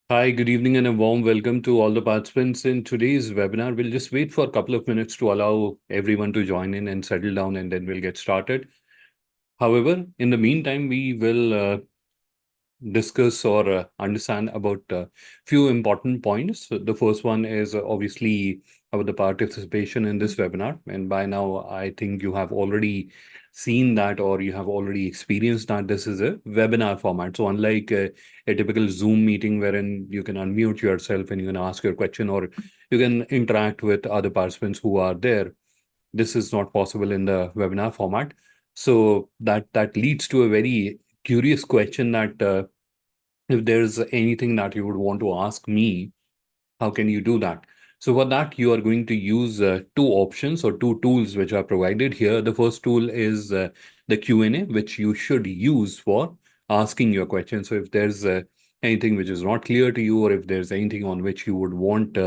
Hi, good evening, and a warm welcome to all the participants in today's webinar. We'll just wait for a couple of minutes to allow everyone to join in and settle down, and then we'll get started. However, in the meantime, we will discuss or understand about a few important points. So the first one is obviously about the participation in this webinar. And by now, I think you have already seen that or you have already experienced that this is a webinar format. So unlike a typical Zoom meeting wherein you can unmute yourself and you can ask your question or you can interact with other participants who are there, this is not possible in the webinar format. So that leads to a very curious question that if there's anything that you would want to ask me, how can you do that? So for that, you are going to use two options or two tools which are provided here. The first tool is the Q&A, which you should use for asking your question. So if there's anything which is not clear to you, or if there's anything on which you would want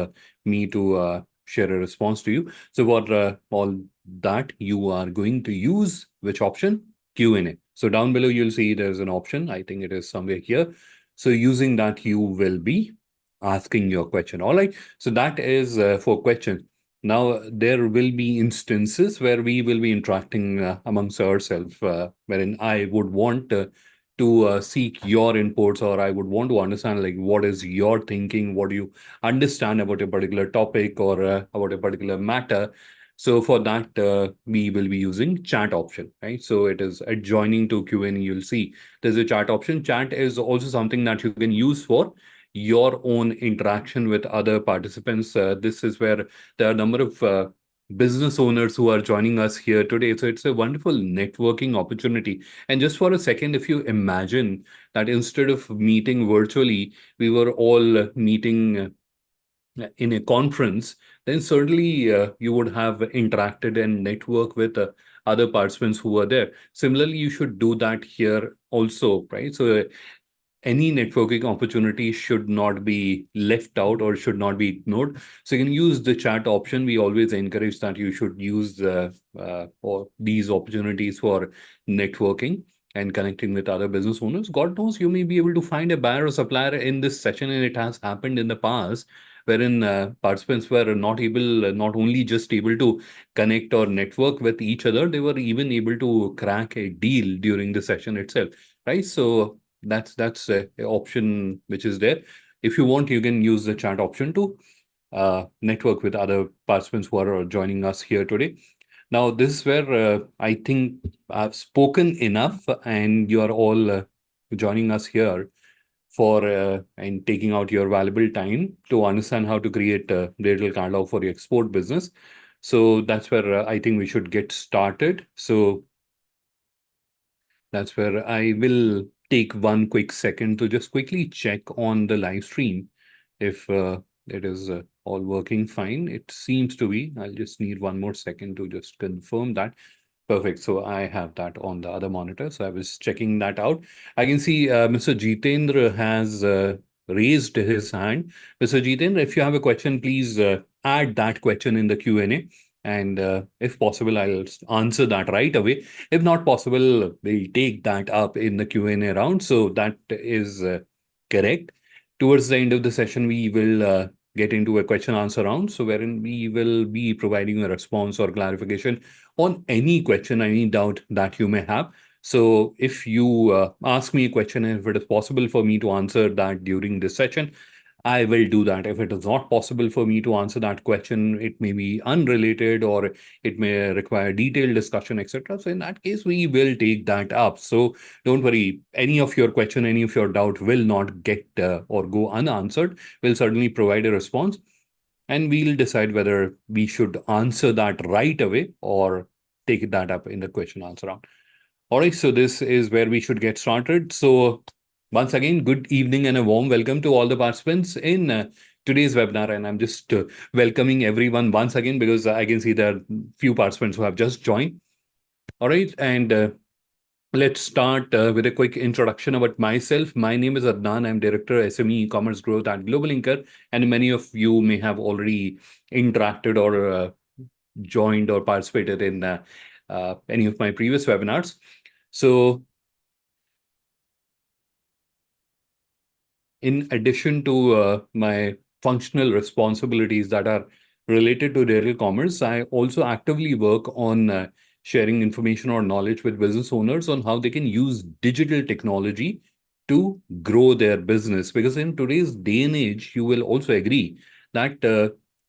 me to share a response to you. So for all that, you are going to use which option? Q&A. So down below, you'll see there's an option. I think it is somewhere here. So using that, you will be asking your question. All right. So that is for questions. Now, there will be instances where we will be interacting amongst ourselves, wherein I would want to seek your inputs, or I would want to understand like what is your thinking, what do you understand about a particular topic or about a particular matter. So for that, we will be using chat option, right? So it is adjoining to Q&A. You'll see there's a chat option. Chat is also something that you can use for your own interaction with other participants. This is where there are a number of business owners who are joining us here today. So it's a wonderful networking opportunity. And just for a second, if you imagine that instead of meeting virtually, we were all meeting in a conference, then certainly you would have interacted and networked with other participants who are there. Similarly, you should do that here also, right? So any networking opportunity should not be left out or should not be ignored. So you can use the chat option. We always encourage that you should use or these opportunities for networking and connecting with other business owners. God knows you may be able to find a buyer or supplier in this session, and it has happened in the past wherein participants were not only just able to connect or network with each other, they were even able to crack a deal during the session itself, right? So that's a option which is there. If you want, you can use the chat option to network with other participants who are joining us here today. Now, this is where I think I've spoken enough, and you are all joining us here for and taking out your valuable time to understand how to create a digital catalog for your export business. So that's where I think we should get started. So that's where I will take one quick second to just quickly check on the live stream if it is all working fine. It seems to be. I'll just need one more second to just confirm that. Perfect. So I have that on the other monitor. So I was checking that out. I can see Mr. Jitendra has raised his hand. Mr. Jitendra, if you have a question, please add that question in the Q&A. And if possible, I'll answer that right away. If not possible, we'll take that up in the Q&A round. So that is correct. Towards the end of the session, we will get into a question answer round. So wherein we will be providing a response or clarification on any question, any doubt that you may have. So if you ask me a question, and if it is possible for me to answer that during this session, I will do that. If it is not possible for me to answer that question, it may be unrelated or it may require detailed discussion, etc. So in that case, we will take that up. So don't worry. Any of your question, any of your doubt will not get or go unanswered. We'll certainly provide a response, and we'll decide whether we should answer that right away or take that up in the question answer round. All right, so this is where we should get started. So once again, good evening and a warm welcome to all the participants in today's webinar. And I'm just welcoming everyone once again because I can see there are few participants who have just joined. All right, and let's start with a quick introduction about myself. My name is Adnan. I'm Director SME E-commerce Growth at Global Inker, and many of you may have already interacted or joined or participated in any of my previous webinars. So in addition to my functional responsibilities that are related to digital commerce, I also actively work on sharing information or knowledge with business owners on how they can use digital technology to grow their business. Because in today's day and age, you will also agree that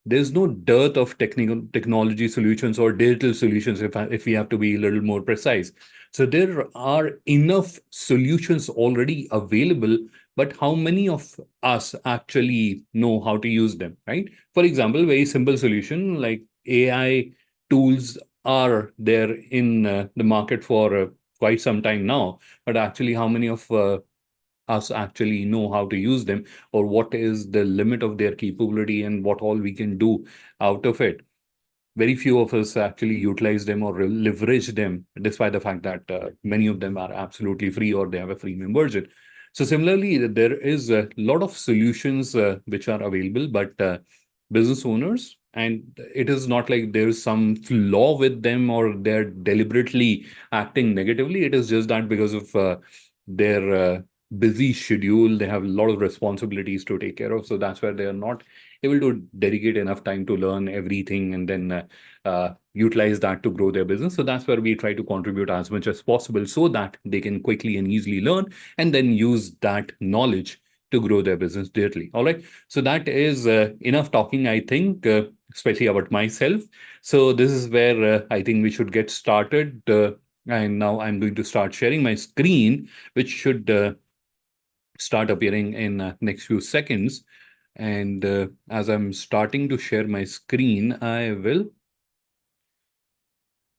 there's no dearth of technical technology solutions or digital solutions, if we have to be a little more precise. So there are enough solutions already available, but how many of us actually know how to use them, right? For example, very simple solution like AI tools are there in the market for quite some time now, but actually how many of us actually know how to use them, or what is the limit of their capability and what all we can do out of it? Very few of us actually utilize them or leverage them, despite the fact that many of them are absolutely free or they have a freemium version. So similarly, there is a lot of solutions which are available, but business owners, and it is not like there's some flaw with them or they're deliberately acting negatively. It is just that because of their busy schedule, they have a lot of responsibilities to take care of. So that's where they are not able to dedicate enough time to learn everything and then utilize that to grow their business. So that's where we try to contribute as much as possible so that they can quickly and easily learn and then use that knowledge to grow their business digitally. All right. So that is enough talking, I think, especially about myself. So this is where I think we should get started. And now I'm going to start sharing my screen, which should start appearing in next few seconds. And as I'm starting to share my screen, I will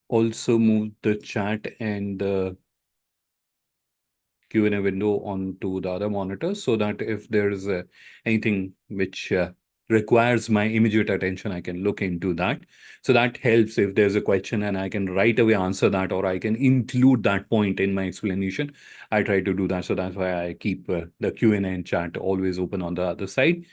also move the chat and the Q&A window onto the other monitor so that if there's anything which requires my immediate attention, I can look into that. So that helps if there's a question and I can right away answer that, or I can include that point in my explanation. I try to do that. So that's why I keep the Q&A and chat always open on the other side.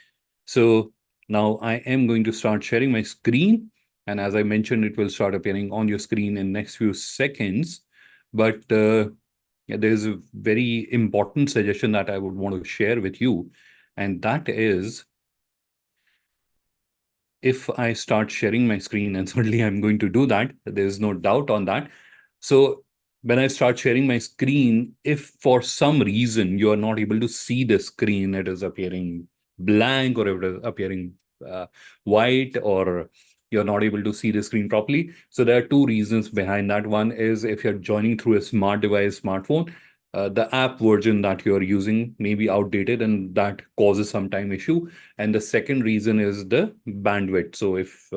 So now I am going to start sharing my screen. And as I mentioned, it will start appearing on your screen in next few seconds. But yeah, there's a very important suggestion that I would want to share with you. And that is, if I start sharing my screen, and certainly I'm going to do that, there's no doubt on that. So when I start sharing my screen, if for some reason you are not able to see the screen, it is appearing blank or it is appearing white, or you're not able to see the screen properly. So there are two reasons behind that. One is if you're joining through a smart device, smartphone, the app version that you're using may be outdated and that causes some time issue. And the second reason is the bandwidth. So if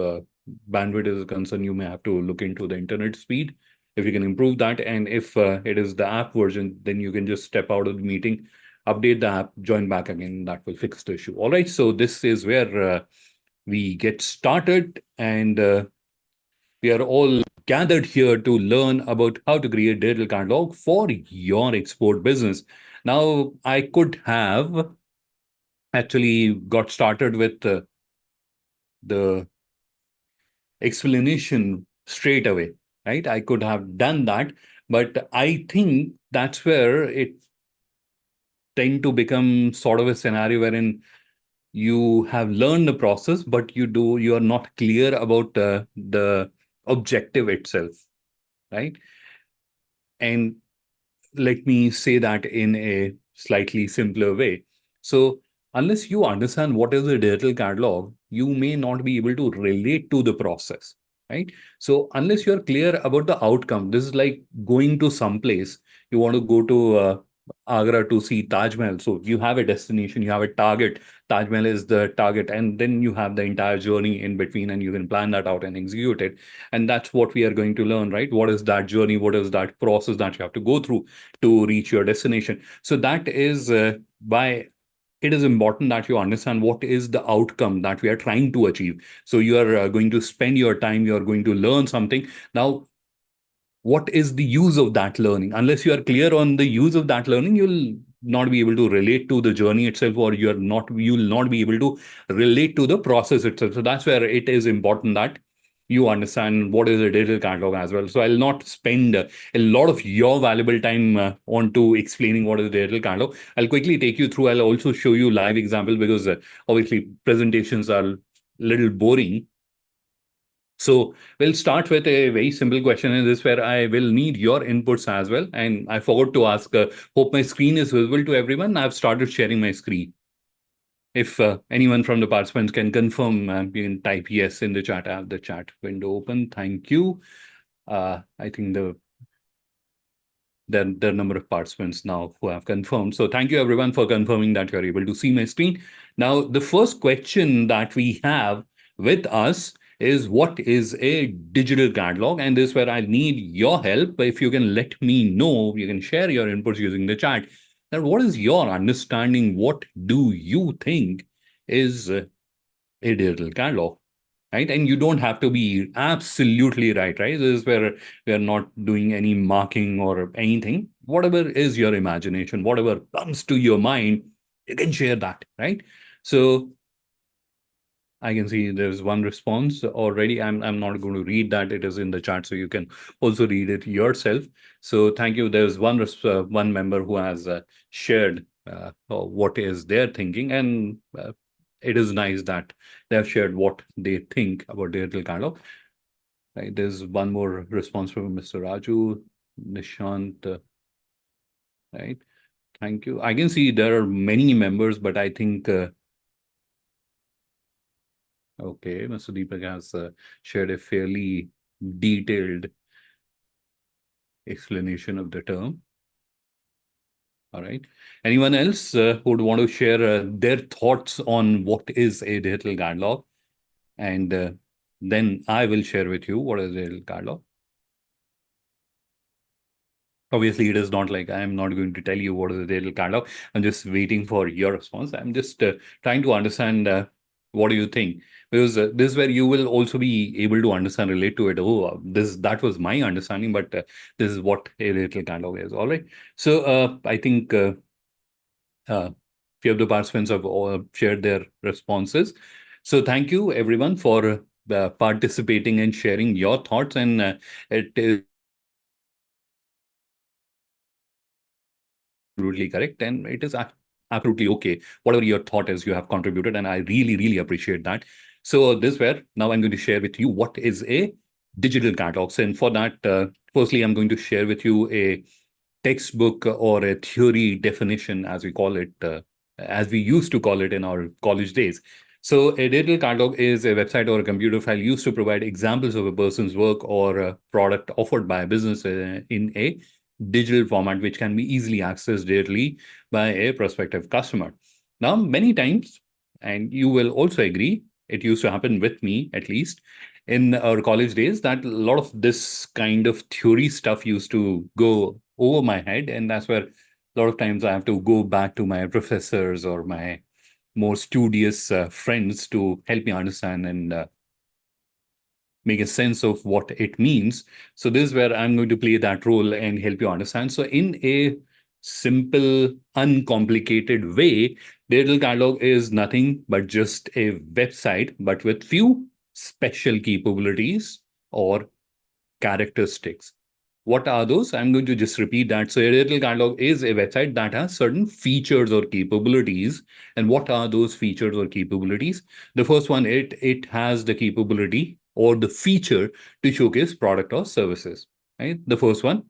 bandwidth is a concern, you may have to look into the internet speed, if you can improve that. And if it is the app version, then you can just step out of the meeting, update the app, join back again. That will fix the issue. All right. So this is where we get started. And we are all gathered here to learn about how to create digital catalog for your export business. Now, I could have actually got started with the explanation straight away, right? I could have done that, but I think that's where it tend to become sort of a scenario wherein you have learned the process, but you are not clear about the objective itself, right? And let me say that in a slightly simpler way. So, unless you understand what is a digital catalog, you may not be able to relate to the process, right? So, unless you're clear about the outcome, this is like going to some place. You want to go to Agra to see Taj Mahal. So, you have a destination, you have a target. Taj Mahal is the target, and then you have the entire journey in between, and you can plan that out and execute it. And that's what we are going to learn, right? What is that journey? What is that process that you have to go through to reach your destination? So that is why it is important that you understand what is the outcome that we are trying to achieve. So you are going to spend your time, you are going to learn something. Now, what is the use of that learning? Unless you are clear on the use of that learning, you'll not be able to relate to the journey itself, or you'll not be able to relate to the process itself. So that's where it is important that you understand what is a digital catalog as well. So I'll not spend a lot of your valuable time on to explaining what is a digital catalog. I'll quickly take you through. I'll also show you live example because obviously presentations are a little boring. So we'll start with a very simple question in this where I will need your inputs as well. And I forgot to ask, hope my screen is visible to everyone. I've started sharing my screen. If anyone from the participants can confirm, you can type yes in the chat. I have the chat window open. Thank you. I think the number of participants now who have confirmed. So thank you everyone for confirming that you're able to see my screen. Now, the first question that we have with us is what is a digital catalog? And this is where I need your help. If you can let me know, you can share your inputs using the chat. That what is your understanding? What do you think is a digital catalog? Right? And you don't have to be absolutely right? This is where we are not doing any marking or anything. Whatever is your imagination, whatever comes to your mind, you can share that, right? So I can see there's one response already. I'm not going to read that. It is in the chat, so you can also read it yourself. So thank you. There's one member who has shared what is their thinking, and it is nice that they have shared what they think about digital catalog. Right. There's one more response from Mr. Raju, Nishant. Right. Thank you. I can see there are many members, but I think okay, Mr. Deepak has shared a fairly detailed explanation of the term. All right. Anyone else who would want to share their thoughts on what is a digital catalog? And then I will share with you what is a digital catalog. Obviously, it is not like I'm not going to tell you what is a digital catalog. I'm just waiting for your response. I'm just trying to understand what do you think? Because this is where you will also be able to understand, relate to it. Oh, that was my understanding, but this is what a digital catalog is. All right. So I think few of the participants have all shared their responses. So thank you everyone for participating and sharing your thoughts. And it is absolutely correct, and it is absolutely okay. Whatever your thought is, you have contributed, and I really, really appreciate that. So this where now I'm going to share with you what is a digital catalog. And for that, firstly, I'm going to share with you a textbook or a theory definition, as we call it, as we used to call it in our college days. So a digital catalog is a website or a computer file used to provide examples of a person's work or a product offered by a business in a digital format, which can be easily accessed digitally by a prospective customer. Now, many times, and you will also agree, it used to happen with me at least in our college days, that a lot of this kind of theory stuff used to go over my head. And that's where a lot of times I have to go back to my professors or my more studious friends to help me understand and make a sense of what it means. So this is where I'm going to play that role and help you understand. So in a simple, uncomplicated way, digital catalog is nothing but just a website, but with few special capabilities or characteristics. What are those? I'm going to just repeat that. So a digital catalog is a website that has certain features or capabilities. And what are those features or capabilities? The first one, it has the capability or the feature to showcase product or services. Right? The first one.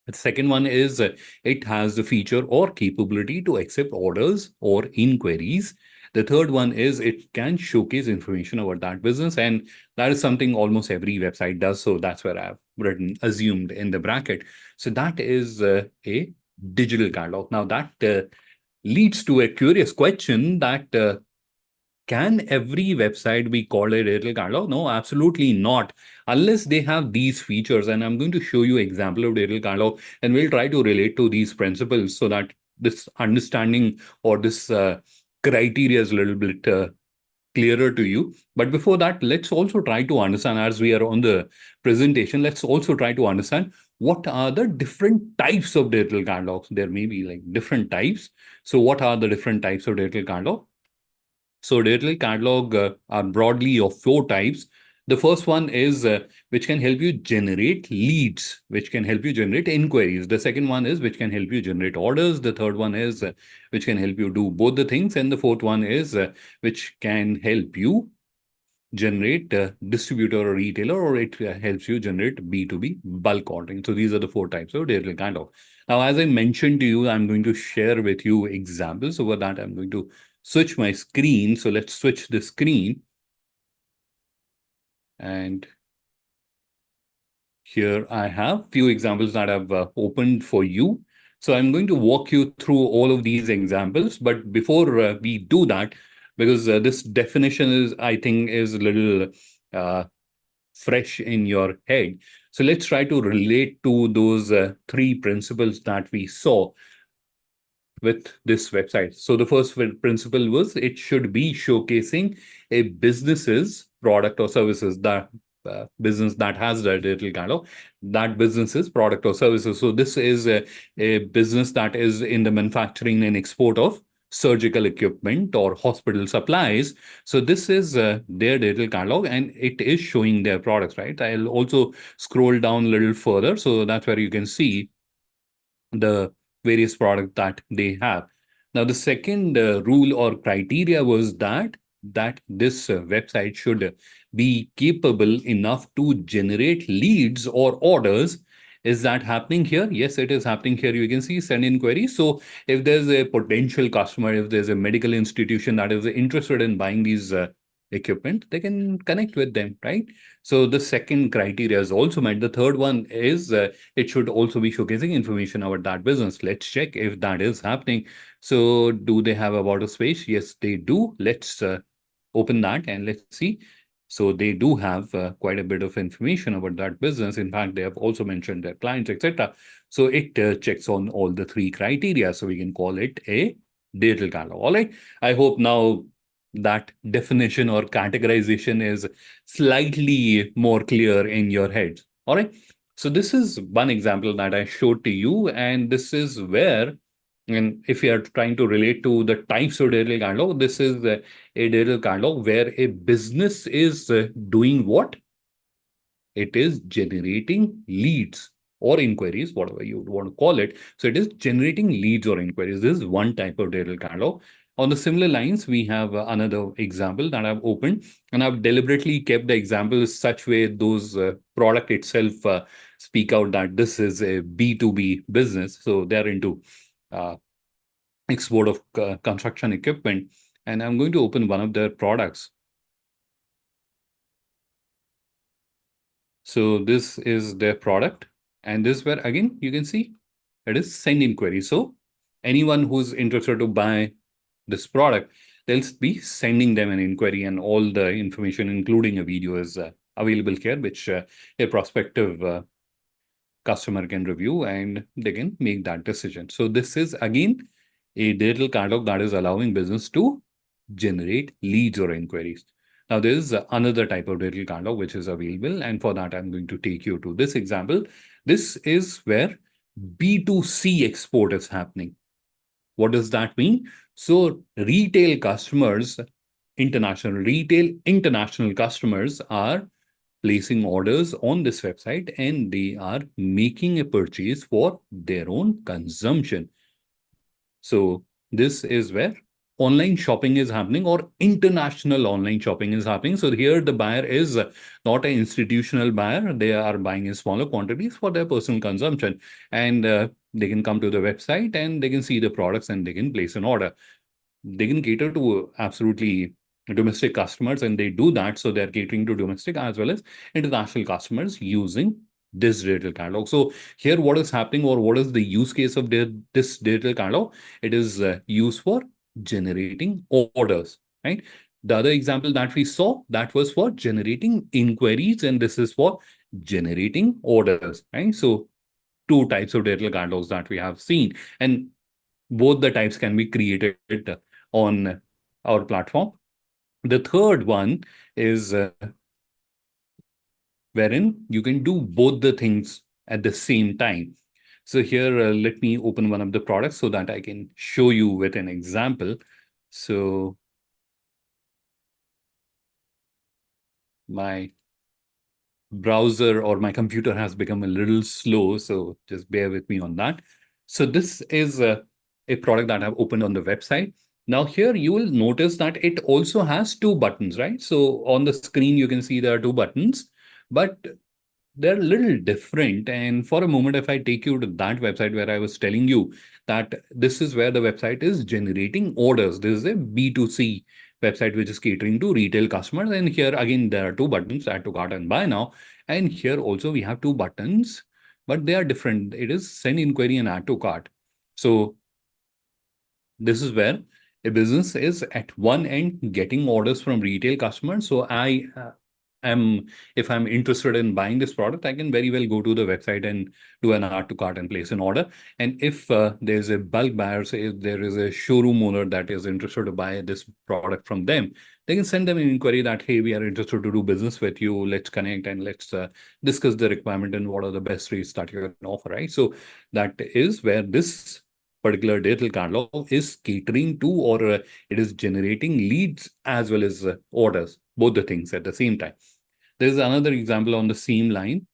The second one is it has the feature or capability to accept orders or inquiries. The third one is it can showcase information about that business. And that is something almost every website does. So that's where I've written assumed in the bracket. So that is a digital catalog. Now that leads to a curious question that can every website be called a digital catalog? No, absolutely not. Unless they have these features. And I'm going to show you example of digital catalog, and we'll try to relate to these principles so that this understanding or this criteria is a little bit clearer to you. But before that, let's also try to understand, as we are on the presentation, let's also try to understand what are the different types of digital catalogs. There may be like different types. So what are the different types of digital catalog? So digital catalog are broadly of four types. The first one is which can help you generate leads, which can help you generate inquiries. The second one is which can help you generate orders. The third one is which can help you do both the things. And the fourth one is which can help you generate distributor or retailer, or it helps you generate B2B bulk ordering. So these are the four types of digital catalog. Now, as I mentioned to you, I'm going to share with you examples. Over that, I'm going to switch my screen. So let's switch the screen. And here I have few examples that I've opened for you. So I'm going to walk you through all of these examples. But before we do that, because this definition is, I think, is a little uh, fresh in your head. So let's try to relate to those three principles that we saw with this website. So the first principle was it should be showcasing a business's product or services, that business that has the digital catalog, that business's product or services. So this is a business that is in the manufacturing and export of surgical equipment or hospital supplies. So this is their digital catalog, and it is showing their products, right? I'll also scroll down a little further. So that's where you can see the various products that they have. Now, the second rule or criteria was that this website should be capable enough to generate leads or orders. Is that happening here? Yes, it is happening here. You can see send inquiry. So if there's a potential customer, if there's a medical institution that is interested in buying these equipment, they can connect with them, right? So the second criteria is also met. The third one is it should also be showcasing information about that business. Let's check if that is happening. So do they have about a space? Yes, they do. Let's open that and let's see. So they do have quite a bit of information about that business. In fact, they have also mentioned their clients, etc. So it checks on all the three criteria. So we can call it a digital catalog. All right. I hope now that definition or categorization is slightly more clear in your head. All right. So this is one example that I showed to you, and this is where, and if you are trying to relate to the types of digital catalog, this is a digital catalog where a business is doing what? It is generating leads or inquiries, whatever you want to call it. So it is generating leads or inquiries. This is one type of digital catalog. On the similar lines, we have another example that I've opened, and I've deliberately kept the examples such way those product itself speak out that this is a B2B business. So they're into uh, export of construction equipment. And I'm going to open one of their products. So this is their product. And this where, again, you can see it is send inquiry. So anyone who's interested to buy this product, they'll be sending them an inquiry, and all the information, including a video, is available here, which a prospective customer can review and they can make that decision. So this is, again, a digital catalog that is allowing business to generate leads or inquiries. Now, there is another type of digital catalog which is available. And for that, I'm going to take you to this example. This is where B2C export is happening. What does that mean? So retail customers, international customers are placing orders on this website, and they are making a purchase for their own consumption. So this is where online shopping is happening, or international online shopping is happening. So here the buyer is not an institutional buyer. They are buying in smaller quantities for their personal consumption. And they can come to the website and they can see the products and they can place an order. They can cater to absolutely domestic customers, and they do that. So they're catering to domestic as well as international customers using this digital catalog. So here, what is happening, or what is the use case of this digital catalog? It is used for generating orders, right? The other example that we saw, that was for generating inquiries, and this is for generating orders, right? So two types of digital catalogs that we have seen, and both the types can be created on our platform. The third one is wherein you can do both the things at the same time. So here, let me open one of the products so that I can show you with an example. So my browser or my computer has become a little slow, so just bear with me on that. So this is a product that I've opened on the website. Now here you will notice that it also has two buttons, right? So on the screen you can see there are two buttons, but they're a little different. And for a moment, if I take you to that website where I was telling you that this is where the website is generating orders. This is a B2C website which is catering to retail customers. And here again, there are two buttons, add to cart and buy now. And here also we have two buttons, but they are different. It is send inquiry and add to cart. So this is where a business is at one end getting orders from retail customers. So I am, if I'm interested in buying this product, I can very well go to the website and do an add to cart and place an order. And if there's a bulk buyer, say if there is a showroom owner that is interested to buy this product from them, they can send them an inquiry that, hey, we are interested to do business with you. Let's connect and let's discuss the requirement and what are the best rates that you can offer, right? So that is where this particular digital catalog is catering to, or it is generating leads as well as orders, both the things at the same time. There is another example on the same line,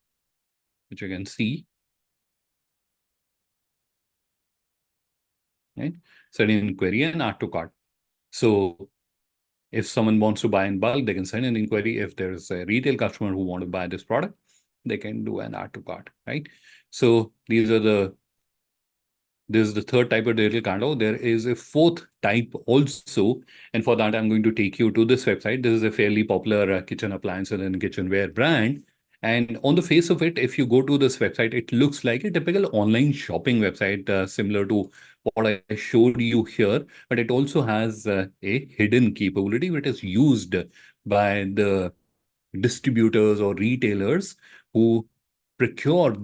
which you can see, right? Send an inquiry and add to cart. So if someone wants to buy in bulk, they can send an inquiry. If there's a retail customer who want to buy this product, they can do an add to cart, right? So these are the This is the third type of digital catalog. There is a fourth type also. And for that, I'm going to take you to this website. This is a fairly popular kitchen appliances and kitchenware brand. And on the face of it, if you go to this website, it looks like a typical online shopping website, similar to what I showed you here. But it also has a hidden capability which is used by the distributors or retailers who procure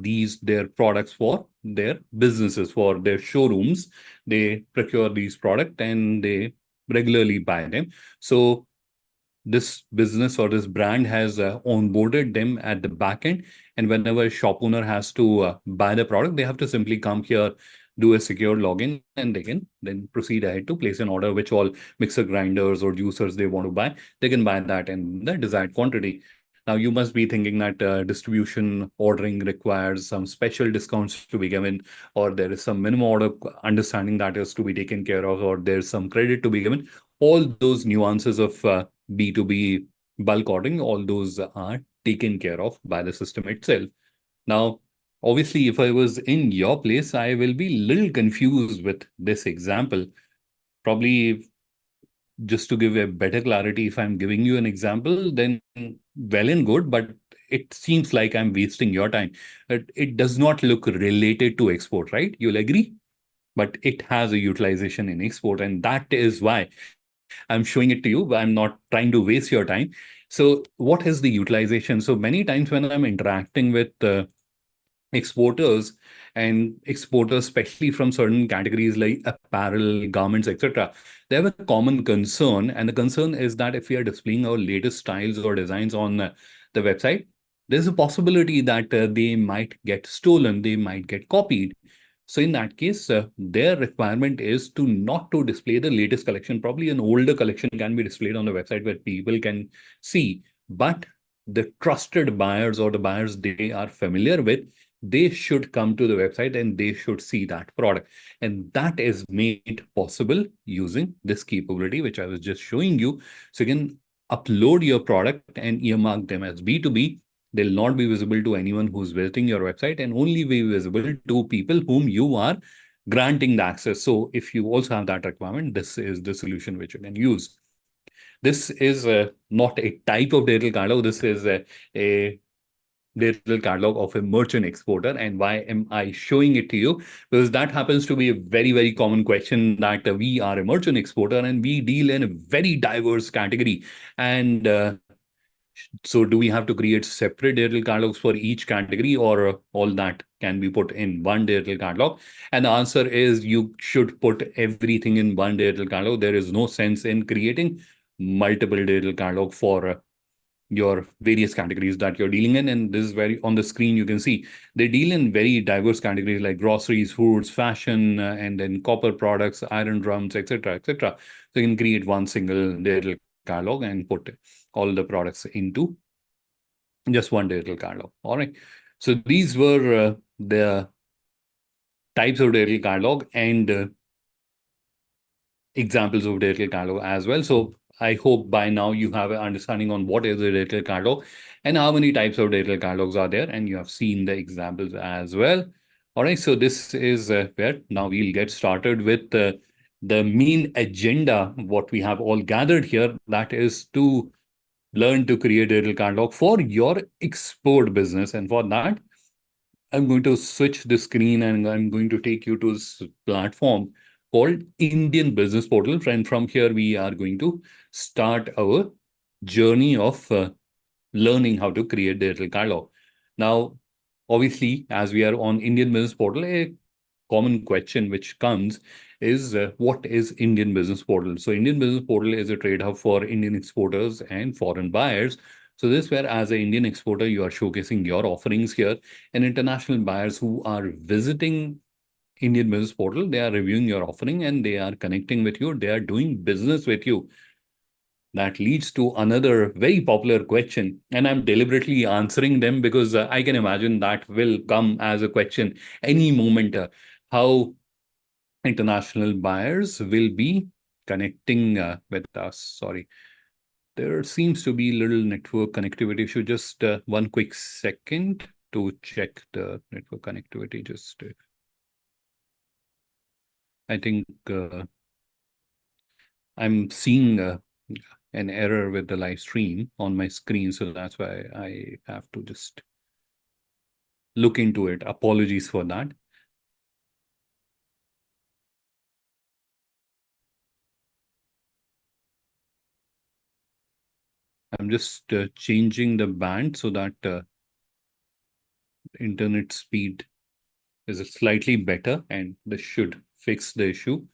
their products for their businesses, for their showrooms. They procure these products and they regularly buy them. So this business or this brand has onboarded them at the back end. And whenever a shop owner has to buy the product, they have to simply come here, do a secure login, and they can then proceed ahead to place an order, which all mixer grinders or juicers they want to buy. They can buy that in the desired quantity. Now, you must be thinking that distribution ordering requires some special discounts to be given, or there is some minimum order understanding that is to be taken care of, or there's some credit to be given. All those nuances of B2B bulk ordering, all those are taken care of by the system itself. Now, obviously, if I was in your place, I will be a little confused with this example. Probably just to give a better clarity, if I'm giving you an example, then well and good, but it seems like I'm wasting your time. It does not look related to export, right? You'll agree? But it has a utilization in export, and that is why I'm showing it to you, but I'm not trying to waste your time. So, what is the utilization? So, many times when I'm interacting with exporters and exporters, especially from certain categories like apparel, garments, etc., they have a common concern. And the concern is that if we are displaying our latest styles or designs on the website, there's a possibility that they might get stolen, they might get copied. So in that case, their requirement is to not to display the latest collection. Probably an older collection can be displayed on the website where people can see, but the trusted buyers or the buyers they are familiar with, they should come to the website and they should see that product. And that is made possible using this capability, which I was just showing you. So you can upload your product and earmark them as B2B. They'll not be visible to anyone who's visiting your website and only be visible to people whom you are granting the access. So if you also have that requirement, this is the solution which you can use. This is not a type of digital catalog. This is a digital catalog of a merchant exporter. And why am I showing it to you? Because that happens to be a very, very common question that we are a merchant exporter and we deal in a very diverse category. And so do we have to create separate digital catalogs for each category, or all that can be put in one digital catalog? And the answer is you should put everything in one digital catalog. There is no sense in creating multiple digital catalog for your various categories that you're dealing in. And this is very on the screen, you can see they deal in very diverse categories like groceries, foods, fashion, and then copper products, iron drums, etc., etc. So you can create one single digital catalog and put all the products into Just one digital catalog. All right. So these were the types of digital catalog and examples of digital catalog as well. So I hope by now you have an understanding on what is a digital catalog and how many types of digital catalogs are there, and you have seen the examples as well. All right, so this is where now we'll get started with the main agenda, what we have all gathered here, that is to learn to create a digital catalog for your export business. And for that, I'm going to switch the screen and I'm going to take you to this platform called Indian Business Portal. And from here, we are going to start our journey of learning how to create digital catalog. Now, obviously, as we are on Indian Business Portal, a common question which comes is what is Indian Business Portal? So Indian Business Portal is a trade hub for Indian exporters and foreign buyers. So this where as an Indian exporter, you are showcasing your offerings here, and international buyers who are visiting Indian Business Portal, they are reviewing your offering and they are connecting with you. They are doing business with you. That leads to another very popular question, and I'm deliberately answering them because I can imagine that will come as a question any moment. How international buyers will be connecting with us. Sorry, there seems to be little network connectivity issue. Just one quick second to check the network connectivity. Just, I think I'm seeing an error with the live stream on my screen, so that's why I have to just look into it. Apologies for that. I'm just changing the band so that internet speed is slightly better, and this should fix the issue.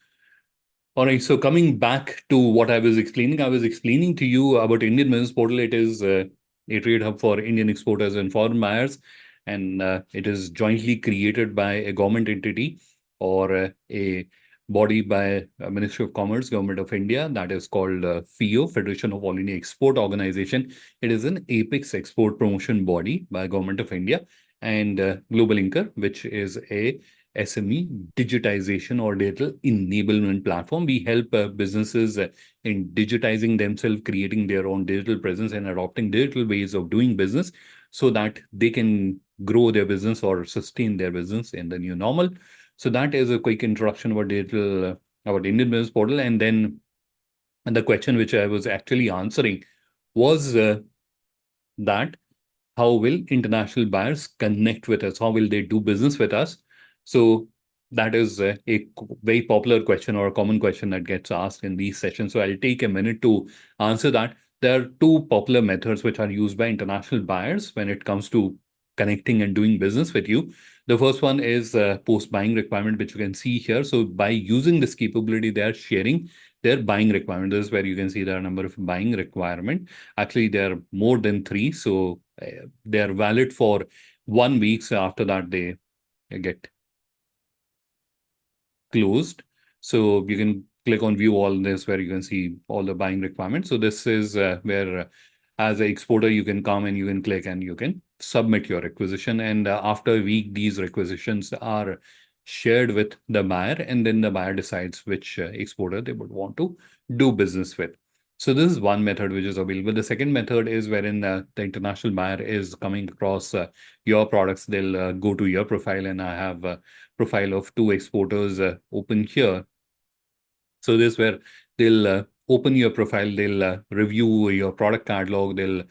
All right, so coming back to what I was explaining to you about Indian Business Portal. It is a trade hub for Indian exporters and foreign buyers, and it is jointly created by a government entity or a body by Ministry of Commerce, Government of India, that is called FIO, Federation of All India Export Organization. It is an apex export promotion body by Government of India, and Global Inker, which is a SME digitization or digital enablement platform. We help businesses in digitizing themselves, creating their own digital presence, and adopting digital ways of doing business so that they can grow their business or sustain their business in the new normal. So that is a quick introduction about digital, about Indian Business Portal. And then the question which I was actually answering was that how will international buyers connect with us? How will they do business with us? So that is a very popular question or a common question that gets asked in these sessions. So I'll take a minute to answer that. There are two popular methods which are used by international buyers when it comes to connecting and doing business with you. The first one is post-buying requirement, which you can see here. So by using this capability, they are sharing their buying requirement. This is where you can see there are a number of buying requirement. Actually, there are more than three. So they are valid for 1 week. So after that, they get closed. So you can click on view all this where you can see all the buying requirements. So this is where as an exporter, you can come and you can click and you can submit your requisition. And after a week, these requisitions are shared with the buyer, and then the buyer decides which exporter they would want to do business with. So this is one method which is available. The second method is wherein the international buyer is coming across your products. They'll go to your profile, and I have a profile of two exporters open here. So this is where they'll open your profile, they'll review your product catalog, they'll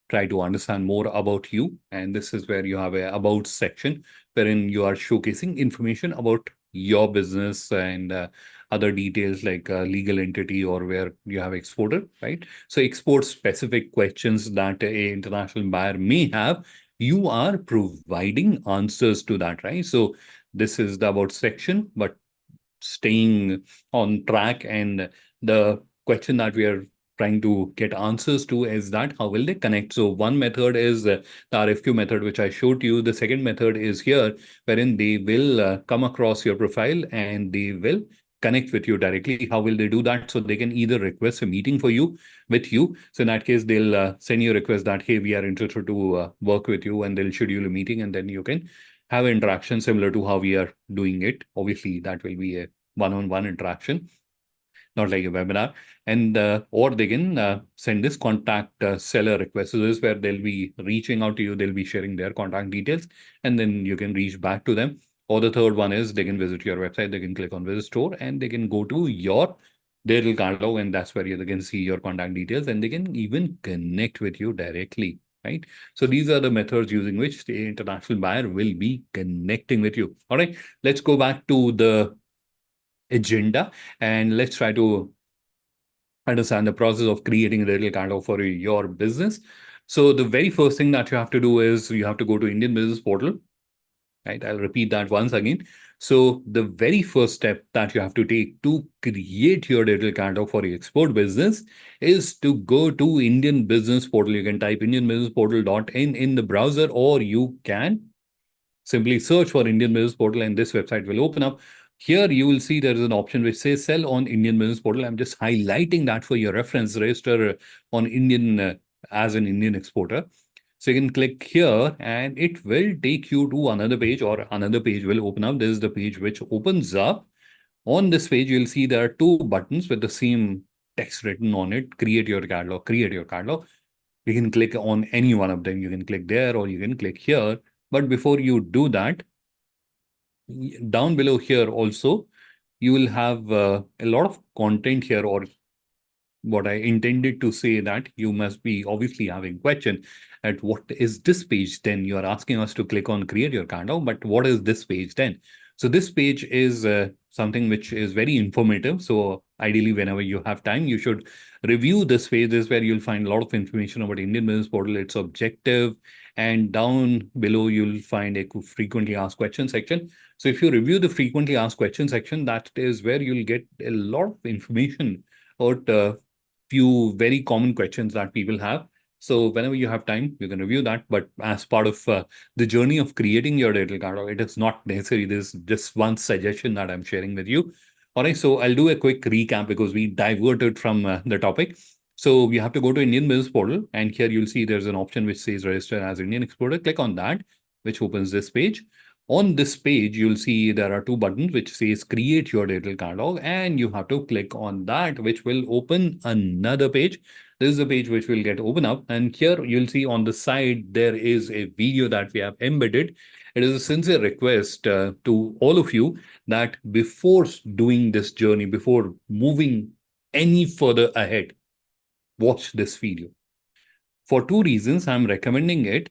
try to understand more about you. And this is where you have a about section wherein you are showcasing information about your business and other details like legal entity or where you have exported, right? So export specific questions that a international buyer may have, you are providing answers to that, right? So this is the about section, but staying on track. And the question that we are trying to get answers to is that how will they connect? So one method is the RFQ method, which I showed you. The second method is here, wherein they will come across your profile and they will connect with you directly. How will they do that? So they can either request a meeting for you with you. So in that case, they'll send you a request that, hey, we are interested to work with you, and they'll schedule a meeting, and then you can have an interaction similar to how we are doing it. Obviously, that will be a one-on-one interaction, not like a webinar. And or they can send this contact seller request. So this is where they'll be reaching out to you. They'll be sharing their contact details, and then you can reach back to them. Or the third one is they can visit your website. They can click on visit store, and they can go to your digital catalog, and that's where they can see your contact details, and they can even connect with you directly. Right. So these are the methods using which the international buyer will be connecting with you. All right. Let's go back to the agenda, and let's try to understand the process of creating a digital catalog for your business. So the very first thing that you have to do is you have to go to Indian Business Portal, right? I'll repeat that once again. So the very first step that you have to take to create your digital catalog for your export business is to go to Indian Business Portal. You can type indianbusinessportal.in the browser, or you can simply search for Indian Business Portal, and this website will open up. Here you will see there is an option which says sell on Indian Business Portal. I'm just highlighting that for your reference. Register on Indian as an Indian exporter. So you can click here, and it will take you to another page, or another page will open up. This is the page which opens up. On this page, you'll see there are two buttons with the same text written on it. Create your catalog, create your catalog. You can click on any one of them. You can click there, or you can click here. But before you do that, down below here also, you will have a lot of content here, or what I intended to say that you must be obviously having question at what is this page then? You are asking us to click on create your catalog, but what is this page then? So this page is something which is very informative. So ideally, whenever you have time, you should review this page. This is where you'll find a lot of information about Indian Business Portal, its objective, and down below you'll find a frequently asked questions section. So if you review the frequently asked questions section, that is where you'll get a lot of information about few very common questions that people have. So whenever you have time, you can review that. But as part of the journey of creating your digital catalog, it is not necessary. This is just one suggestion that I'm sharing with you. All right, so I'll do a quick recap because we diverted from the topic. So you have to go to Indian Business Portal, and here you'll see there's an option which says register as Indian exporter. Click on that, which opens this page. On this page, you'll see there are two buttons which says create your digital catalog, and you have to click on that, which will open another page. This is the page which will get open up, and here you'll see on the side there is a video that we have embedded. It is a sincere request to all of you that before doing this journey, before moving any further ahead, watch this video. For two reasons, I'm recommending it.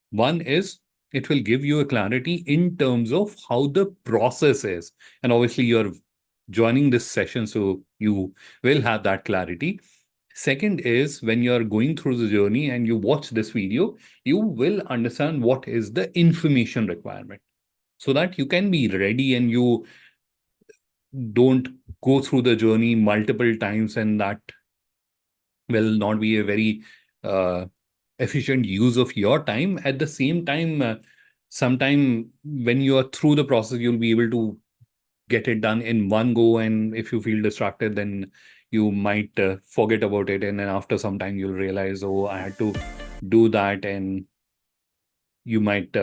One is it will give you a clarity in terms of how the process is. And obviously, you're joining this session, so you will have that clarity. Second is when you're going through the journey and you watch this video, you will understand what is the information requirement so that you can be ready and you don't go through the journey multiple times, and that will not be a very efficient use of your time. At the same time, sometime when you are through the process, you'll be able to get it done in one go. And if you feel distracted, then you might forget about it. And then after some time, you'll realize, oh, I had to do that. And you might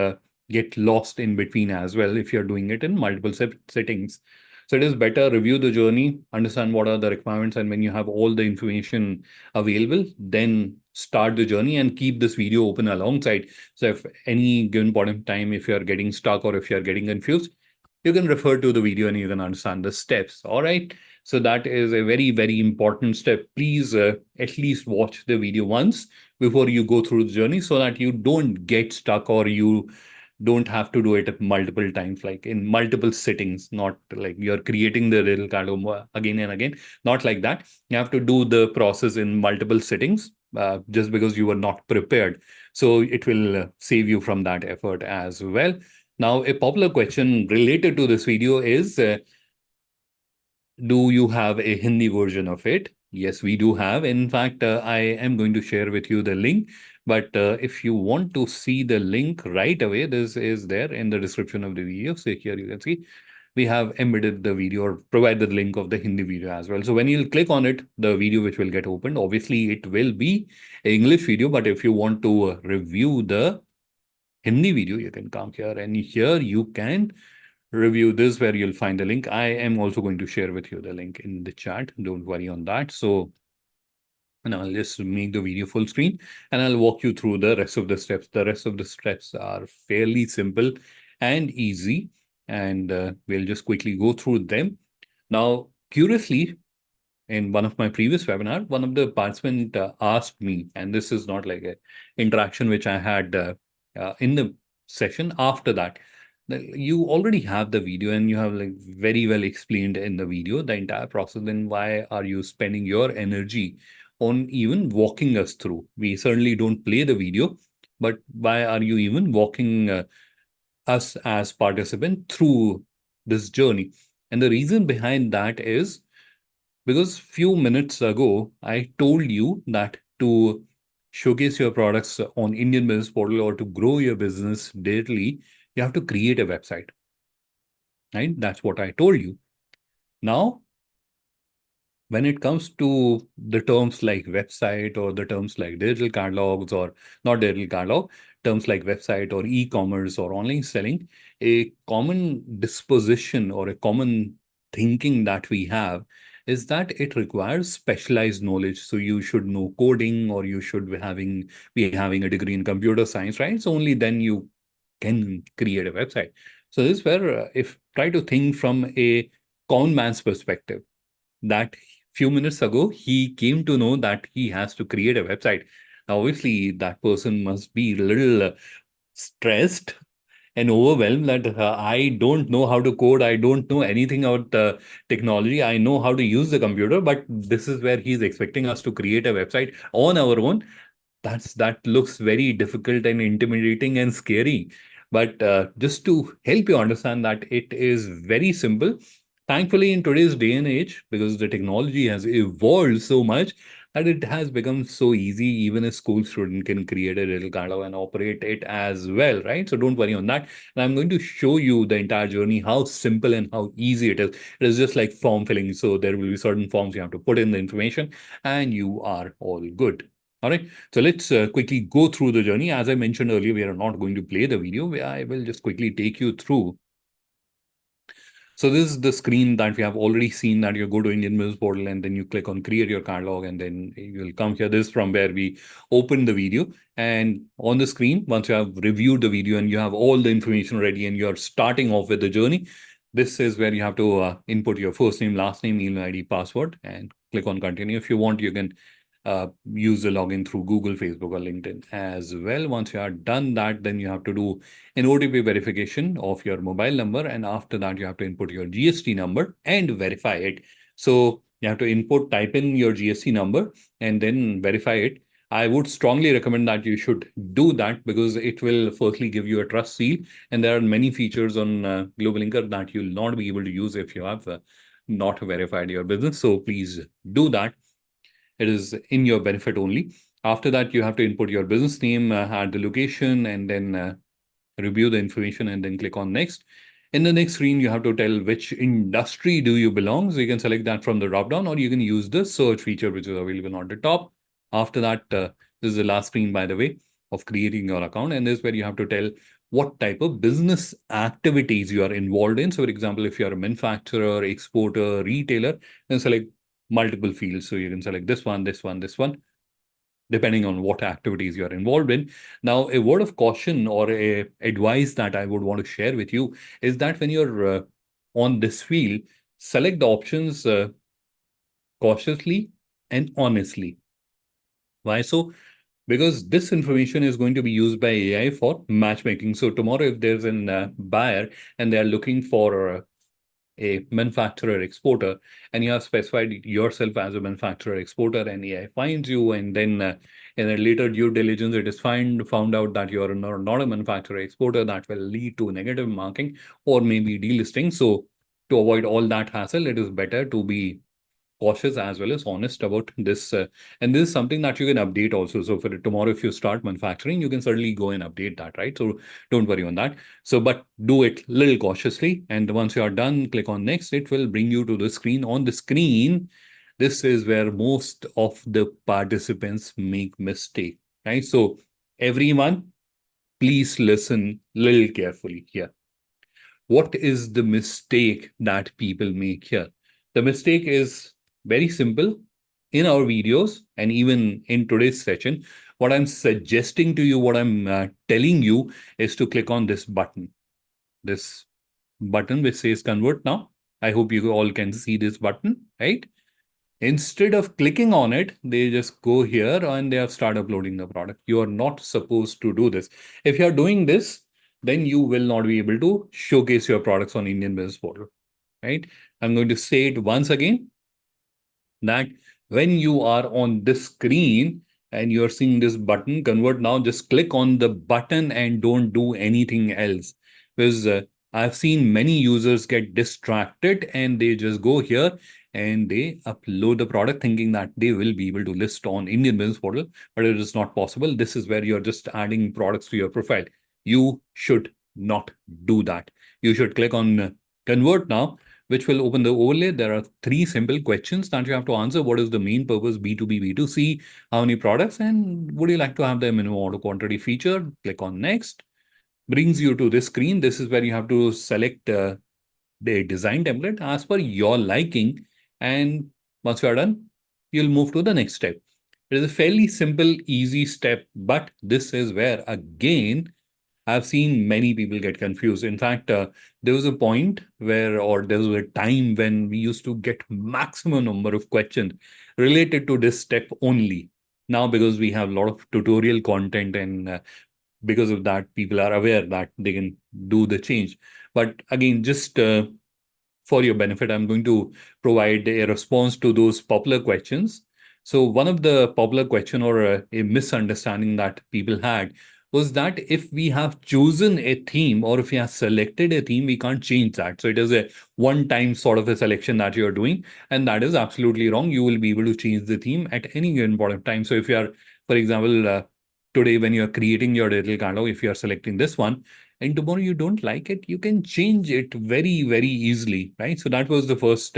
get lost in between as well if you're doing it in multiple settings. So it is better review the journey, understand what are the requirements, and when you have all the information available, then start the journey and keep this video open alongside. So if any given point in time, if you're getting stuck or if you're getting confused, you can refer to the video and you can understand the steps. All right. So that is a very, very important step. Please at least watch the video once before you go through the journey so that you don't get stuck or you don't have to do it multiple times, like in multiple settings, not like you're creating the little catalog again and again, not like that. You have to do the process in multiple settings just because you were not prepared. So it will save you from that effort as well. Now, a popular question related to this video is, do you have a Hindi version of it? Yes, we do have. In fact, I am going to share with you the link. But if you want to see the link right away, this is there in the description of the video. So here you can see we have embedded the video or provided the link of the Hindi video as well. So when you'll click on it, the video which will get opened, obviously it will be an English video, but if you want to review the Hindi video, you can come here, and here you can review this where you'll find the link. I am also going to share with you the link in the chat. Don't worry on that. So, and I'll just make the video full screen and I'll walk you through the rest of the steps. The rest of the steps are fairly simple and easy, and we'll just quickly go through them. Now, curiously, in one of my previous webinar, one of the participants asked me, and this is not like a interaction which I had in the session after that. You already have the video and you have like very well explained in the video the entire process. Then why are you spending your energy on even walking us through? We certainly don't play the video, but why are you even walking us as participant through this journey? And the reason behind that is because few minutes ago, I told you that to showcase your products on Indian Business Portal or to grow your business digitally, you have to create a website, right? That's what I told you. Now, when it comes to the terms like website or the terms like digital catalogs or not digital catalog, terms like website or e-commerce or online selling, a common disposition or a common thinking that we have is that it requires specialized knowledge. So you should know coding or you should be having a degree in computer science, right? So only then you can create a website. So this is where if try to think from a common man's perspective, that few minutes ago, he came to know that he has to create a website. Now, obviously, that person must be a little stressed and overwhelmed that I don't know how to code. I don't know anything about technology. I know how to use the computer, but this is where he's expecting us to create a website on our own. That looks very difficult and intimidating and scary. But just to help you understand that it is very simple. Thankfully, in today's day and age, because the technology has evolved so much that it has become so easy, even a school student can create a little catalog and operate it as well, right? So don't worry on that. And I'm going to show you the entire journey, how simple and how easy it is. It is just like form filling. So there will be certain forms you have to put in the information and you are all good. All right, so let's quickly go through the journey. As I mentioned earlier, we are not going to play the video. I will just quickly take you through. So this is the screen that we have already seen, that you go to Indian Business Portal and then you click on create your catalog and then you will come here. This is from where we open the video. And on the screen, once you have reviewed the video and you have all the information ready and you're starting off with the journey, this is where you have to input your first name, last name, email ID, password, and click on continue. If you want, you can use the login through Google, Facebook, or LinkedIn as well. Once you are done that, then you have to do an OTP verification of your mobile number. And after that, you have to input your GST number and verify it. So you have to type in your GST number and then verify it. I would strongly recommend that you should do that because it will firstly give you a trust seal. And there are many features on Global Linker that you'll not be able to use if you have not verified your business. So please do that. It is in your benefit only. After that, you have to input your business name, add the location, and then review the information and then click on next. In the next screen, you have to tell which industry do you belong. So you can select that from the drop down or you can use the search feature, which is available on the top. After that, this is the last screen, by the way, of creating your account. And this is where you have to tell what type of business activities you are involved in. So for example, if you're a manufacturer, exporter, retailer, then select multiple fields. So you can select this one, this one, this one, depending on what activities you're involved in. Now, a word of caution or a advice that I would want to share with you is that when you're on this field, select the options cautiously and honestly. Why so? Because this information is going to be used by AI for matchmaking. So tomorrow, if there's a buyer and they are looking for a manufacturer exporter and you have specified yourself as a manufacturer exporter and AI finds you, and then in a later due diligence it is found out that you're not a manufacturer exporter, that will lead to negative marking or maybe delisting. So to avoid all that hassle, it is better to be cautious as well as honest about this. And this is something that you can update also. So for tomorrow, if you start manufacturing, you can certainly go and update that, right? So don't worry on that. So, but do it little cautiously. And once you are done, click on next. It will bring you to the screen. On the screen, this is where most of the participants make mistake, right? So everyone, please listen little carefully here. What is the mistake that people make here? The mistake is very simple. In our videos and even in today's session, what I'm suggesting to you, what I'm telling you is to click on this button which says convert now. I hope you all can see this button, right? Instead of clicking on it, they just go here and they have start uploading the product. You are not supposed to do this. If you are doing this, then you will not be able to showcase your products on Indian Business Portal, right? I'm going to say it once again that when you are on this screen and you're seeing this button, convert now, just click on the button and don't do anything else. Because I've seen many users get distracted and they just go here and they upload the product thinking that they will be able to list on Indian Business Portal, but it is not possible. This is where you're just adding products to your profile. You should not do that. You should click on convert now, which will open the overlay. There are three simple questions that you have to answer. What is the main purpose, B2B, B2C? How many products? And would you like to have the minimum order quantity feature? Click on next. Brings you to this screen. This is where you have to select the design template as per your liking. And once you are done, you'll move to the next step. It is a fairly simple, easy step, but this is where, again, I've seen many people get confused. In fact, there was a point where, or there was a time when we used to get maximum number of questions related to this step only. Now, because we have a lot of tutorial content and because of that, people are aware that they can do the change. But again, just for your benefit, I'm going to provide a response to those popular questions. So one of the popular question or a misunderstanding that people had was that if we have chosen a theme or if we have selected a theme, we can't change that. So it is a one-time sort of a selection that you're doing, and that is absolutely wrong. You will be able to change the theme at any given point of time. So if you are, for example, today when you're creating your digital catalog, if you are selecting this one, and tomorrow you don't like it, you can change it very, very easily, right? So that was the first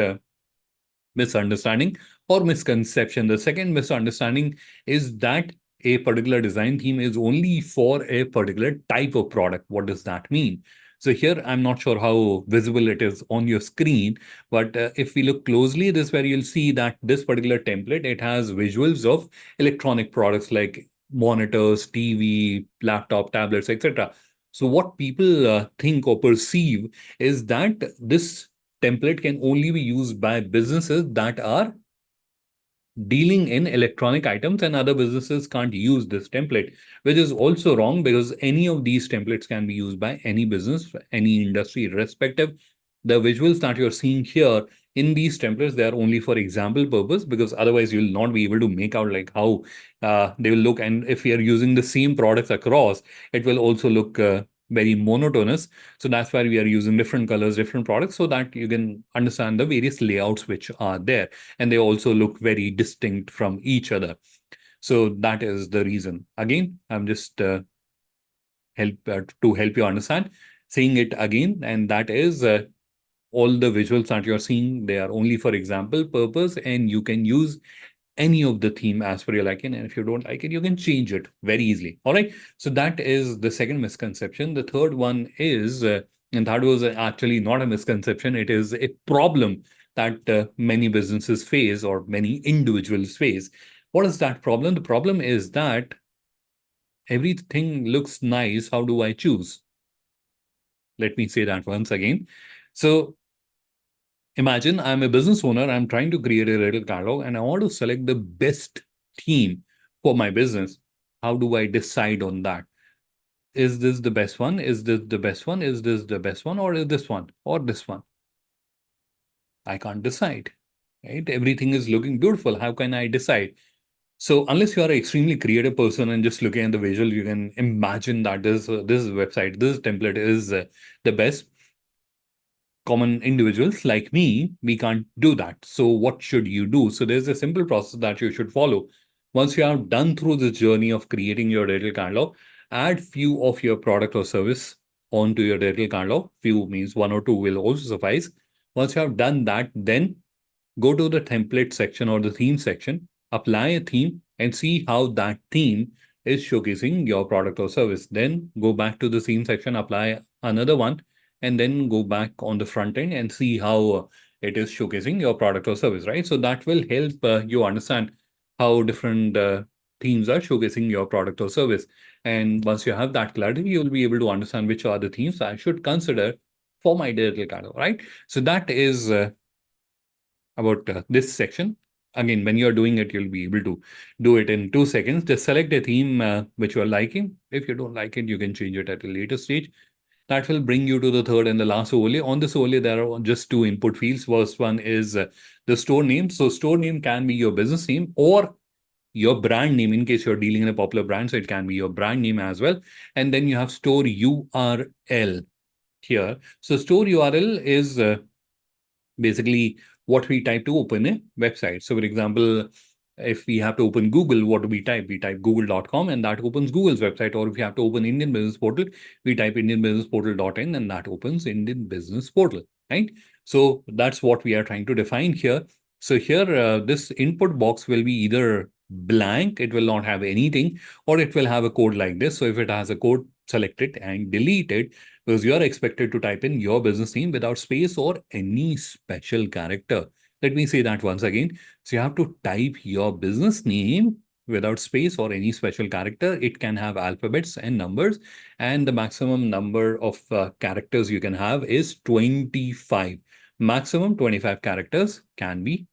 misunderstanding or misconception. The second misunderstanding is that a particular design theme is only for a particular type of product. What does that mean? So here, I'm not sure how visible it is on your screen, but if we look closely, this is where you'll see that this particular template, it has visuals of electronic products like monitors, TV, laptop, tablets, etc. So what people think or perceive is that this template can only be used by businesses that are dealing in electronic items, and other businesses can't use this template, which is also wrong because any of these templates can be used by any business, any industry, irrespective. The visuals that you're seeing here in these templates, they are only for example purpose, because otherwise you'll not be able to make out like how they will look. And if you're using the same products across, it will also look very monotonous. So that's why we are using different colors, different products, so that you can understand the various layouts which are there. And they also look very distinct from each other. So that is the reason. Again, I'm just to help you understand, saying it again, and that is all the visuals that you're seeing, they are only for example purpose, and you can use any of the theme as per your liking. And if you don't like it, you can change it very easily. All right. So that is the second misconception. The third one is, and that was actually not a misconception, it is a problem that many businesses face or many individuals face. What is that problem? The problem is that everything looks nice. How do I choose? Let me say that once again. So imagine I'm a business owner, I'm trying to create a digital catalog and I want to select the best theme for my business. How do I decide on that? Is this the best one? Is this the best one? Is this the best one? Or is this one? Or this one? I can't decide, right? Everything is looking beautiful. How can I decide? So unless you are an extremely creative person and just looking at the visual, you can imagine that this website, this template is the best. common individuals like me, we can't do that. So what should you do? So there's a simple process that you should follow. Once you have done through this journey of creating your digital catalog, add few of your product or service onto your digital catalog. Few means one or two will also suffice. Once you have done that, then go to the template section or the theme section, apply a theme, and see how that theme is showcasing your product or service. Then go back to the theme section, apply another one, and then go back on the front end and see how it is showcasing your product or service, right? So that will help you understand how different themes are showcasing your product or service. And once you have that clarity, you'll be able to understand which are the themes I should consider for my digital catalog, right? So that is about this section. Again, when you're doing it, you'll be able to do it in 2 seconds. Just select a theme which you're liking. If you don't like it, you can change it at a later stage. That will bring you to the third and the last overlay. On this overlay, there are just two input fields. First one is the store name. So store name can be your business name or your brand name in case you're dealing in a popular brand. So it can be your brand name as well. And then you have store URL here. So store URL is basically what we type to open a website. So for example, if we have to open Google, what do we type? We type google.com and that opens Google's website. Or if we have to open Indian Business Portal, we type IndianBusinessPortal.in and that opens Indian Business Portal, right? So that's what we are trying to define here. So here, this input box will be either blank, it will not have anything, or it will have a code like this. So if it has a code, select it and delete it, because you're expected to type in your business name without space or any special character. Let me say that once again. So you have to type your business name without space or any special character. It can have alphabets and numbers, and the maximum number of characters you can have is 25. Maximum 25 characters can be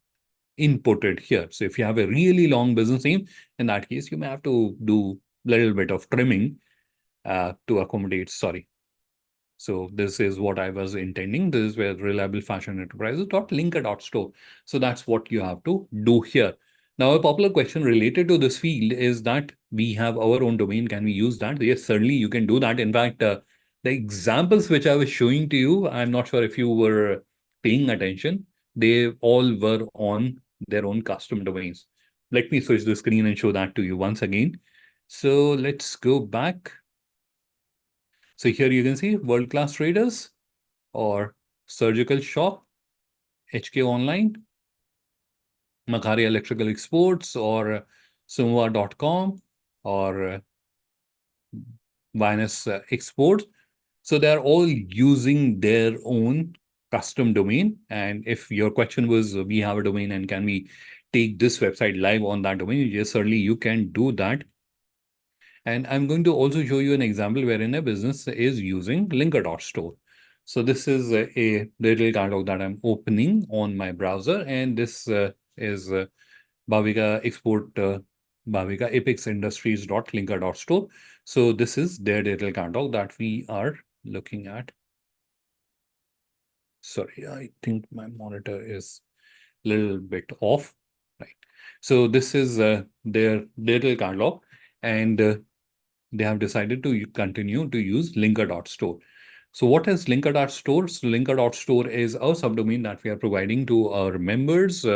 inputted here. So if you have a really long business name, in that case, you may have to do a little bit of trimming to accommodate, sorry. So this is what I was intending. This is where reliable fashion enterprises dot linker dot store. So that's what you have to do here. Now, a popular question related to this field is that we have our own domain. Can we use that? Yes, certainly you can do that. In fact, the examples which I was showing to you, I'm not sure if you were paying attention. They all were on their own custom domains. Let me switch the screen and show that to you once again. So let's go back. So here you can see world-class traders or surgical shop, HK Online, Makhari Electrical Exports or Sumwa.com or Vinus Exports. So they're all using their own custom domain. And if your question was, we have a domain and can we take this website live on that domain? Yes, certainly you can do that. And I'm going to also show you an example wherein a business is using linker.store. So this is a little catalog that I'm opening on my browser, and this is Bhavika Export, Bhavika Apex Industries.linker.store. So this is their little catalog that we are looking at. Sorry, I think my monitor is a little bit off, right? So this is their little catalog, and they have decided to continue to use linker.store. So what is linker.store? So linker.store is a subdomain that we are providing to our members,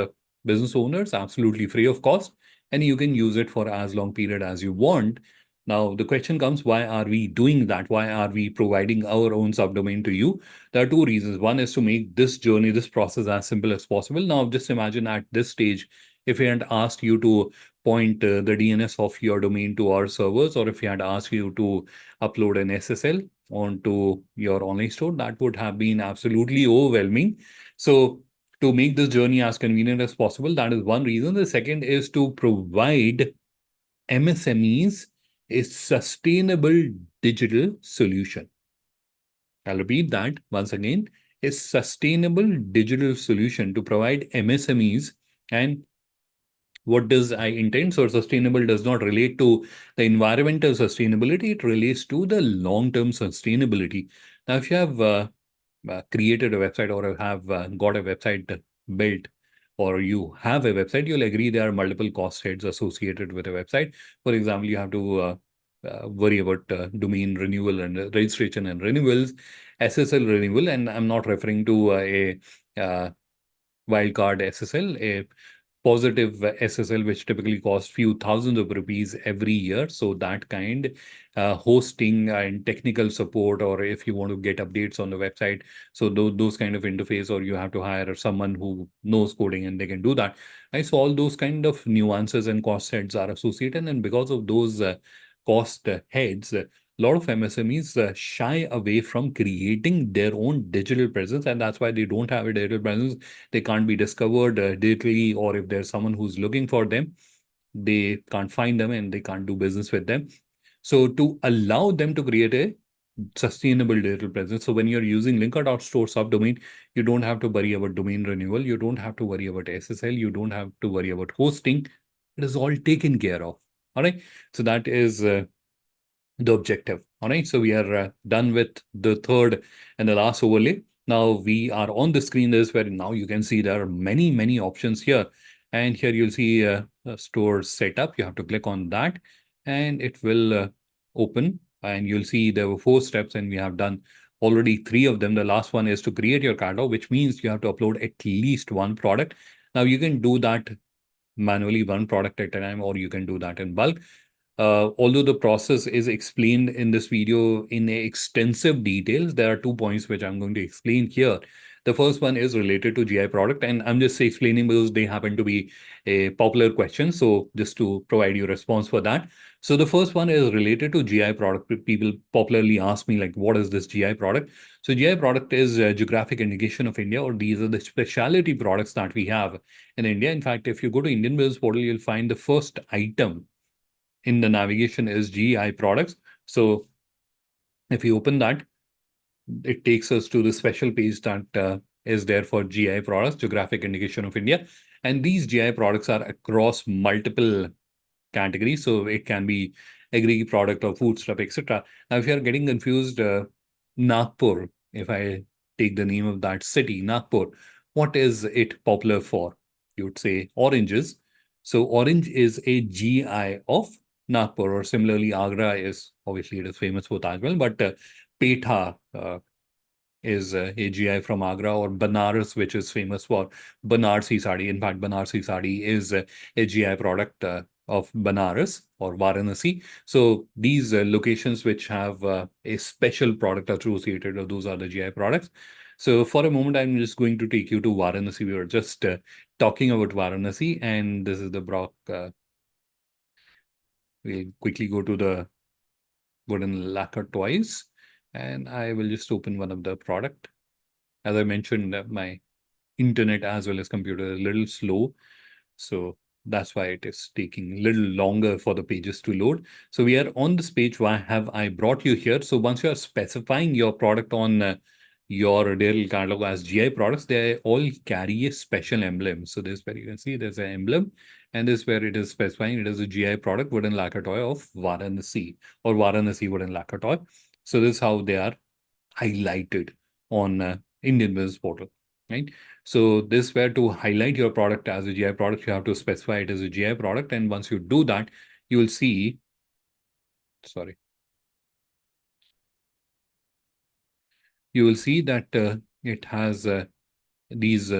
business owners, absolutely free of cost, and you can use it for as long period as you want. Now, the question comes, why are we doing that? Why are we providing our own subdomain to you? There are two reasons. One is to make this journey, this process as simple as possible. Now, just imagine at this stage, if we had asked you to point the DNS of your domain to our servers, or if we had asked you to upload an SSL onto your online store, that would have been absolutely overwhelming. So to make this journey as convenient as possible, that is one reason. The second is to provide MSMEs a sustainable digital solution. I'll repeat that once again, a sustainable digital solution to provide MSMEs. And what does I intend? So sustainable does not relate to the environmental sustainability. It relates to the long-term sustainability. Now, if you have created a website or have got a website built, or you have a website, you'll agree there are multiple cost heads associated with a website. For example, you have to worry about domain renewal and registration and renewals. SSL renewal, and I'm not referring to a wildcard SSL, a positive SSL, which typically costs few thousands of rupees every year. So that kind hosting and technical support, or if you want to get updates on the website, so those kind of interface, or you have to hire someone who knows coding and they can do that. Right? So all those kind of nuances and cost heads are associated, and because of those cost heads, a lot of MSMEs shy away from creating their own digital presence, and that's why they don't have a digital presence. They can't be discovered digitally, or if there's someone who's looking for them, they can't find them and they can't do business with them. So to allow them to create a sustainable digital presence, so when you're using Linker.store subdomain, you don't have to worry about domain renewal, you don't have to worry about SSL, you don't have to worry about hosting. It is all taken care of. All right. So that is the objective. All right. So we are done with the third and the last overlay. Now we are on the screen. This where now you can see there are many, many options here. And here you'll see store setup. You have to click on that and it will open. And you'll see there were 4 steps and we have done already 3 of them. The last one is to create your catalog, which means you have to upload at least 1 product. Now you can do that manually, 1 product at a time, or you can do that in bulk. Although the process is explained in this video in extensive details, there are 2 points which I'm going to explain here. The first one is related to GI product, and I'm just explaining because they happen to be a popular question. So just to provide you a response for that. So the first one is related to GI product. People popularly ask me like, what is this GI product? So GI product is a geographic indication of India, or these are the specialty products that we have in India. In fact, if you go to Indian Business Portal, you'll find the first item in the navigation is GI products. So if you open that, it takes us to the special page that is there for GI products, geographic indication of India. And these GI products are across multiple categories. So it can be agri product or food stuff, etc. Now, if you're getting confused, Nagpur, if I take the name of that city, Nagpur, what is it popular for? You would say oranges. So orange is a GI of Nagpur, or similarly, Agra is obviously it is famous for Taj Mahal, but Petha is AGI from Agra, or Banaras, which is famous for Banarsi sari. In fact, Banarsi sari is a GI product of Banaras or Varanasi. So these locations which have a special product associated, those are the GI products. So for a moment, I'm just going to take you to Varanasi. We were just talking about Varanasi, and this is the Brock. We'll quickly go to the wooden lacquer twice, and I will just open one of the product. As I mentioned, my internet as well as computer is a little slow. So that's why it is taking a little longer for the pages to load. So we are on this page. Why have I brought you here? So once you are specifying your product on your digital catalog as GI products, they all carry a special emblem. So this where you can see there's an emblem, and this where it is specifying it is a GI product, wooden lacquer toy of Varanasi, or Varanasi wooden lacquer toy. So this is how they are highlighted on Indian Business Portal, right? So this where to highlight your product as a GI product, you have to specify it as a GI product. And once you do that, you will see, sorry, you will see that it has these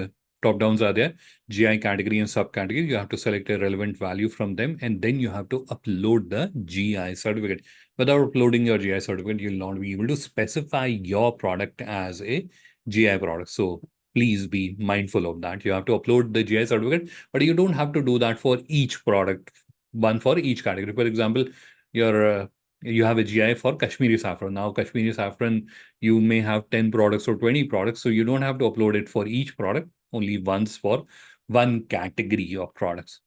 drop downs are there, GI category and subcategory. You have to select a relevant value from them, and then you have to upload the GI certificate. Without uploading your GI certificate, you'll not be able to specify your product as a GI product. So please be mindful of that. You have to upload the GI certificate, but you don't have to do that for each product, one for each category. For example, your you have a GI for Kashmiri saffron. Now, Kashmiri saffron, you may have 10 products or 20 products. So you don't have to upload it for each product, only once for one category of products.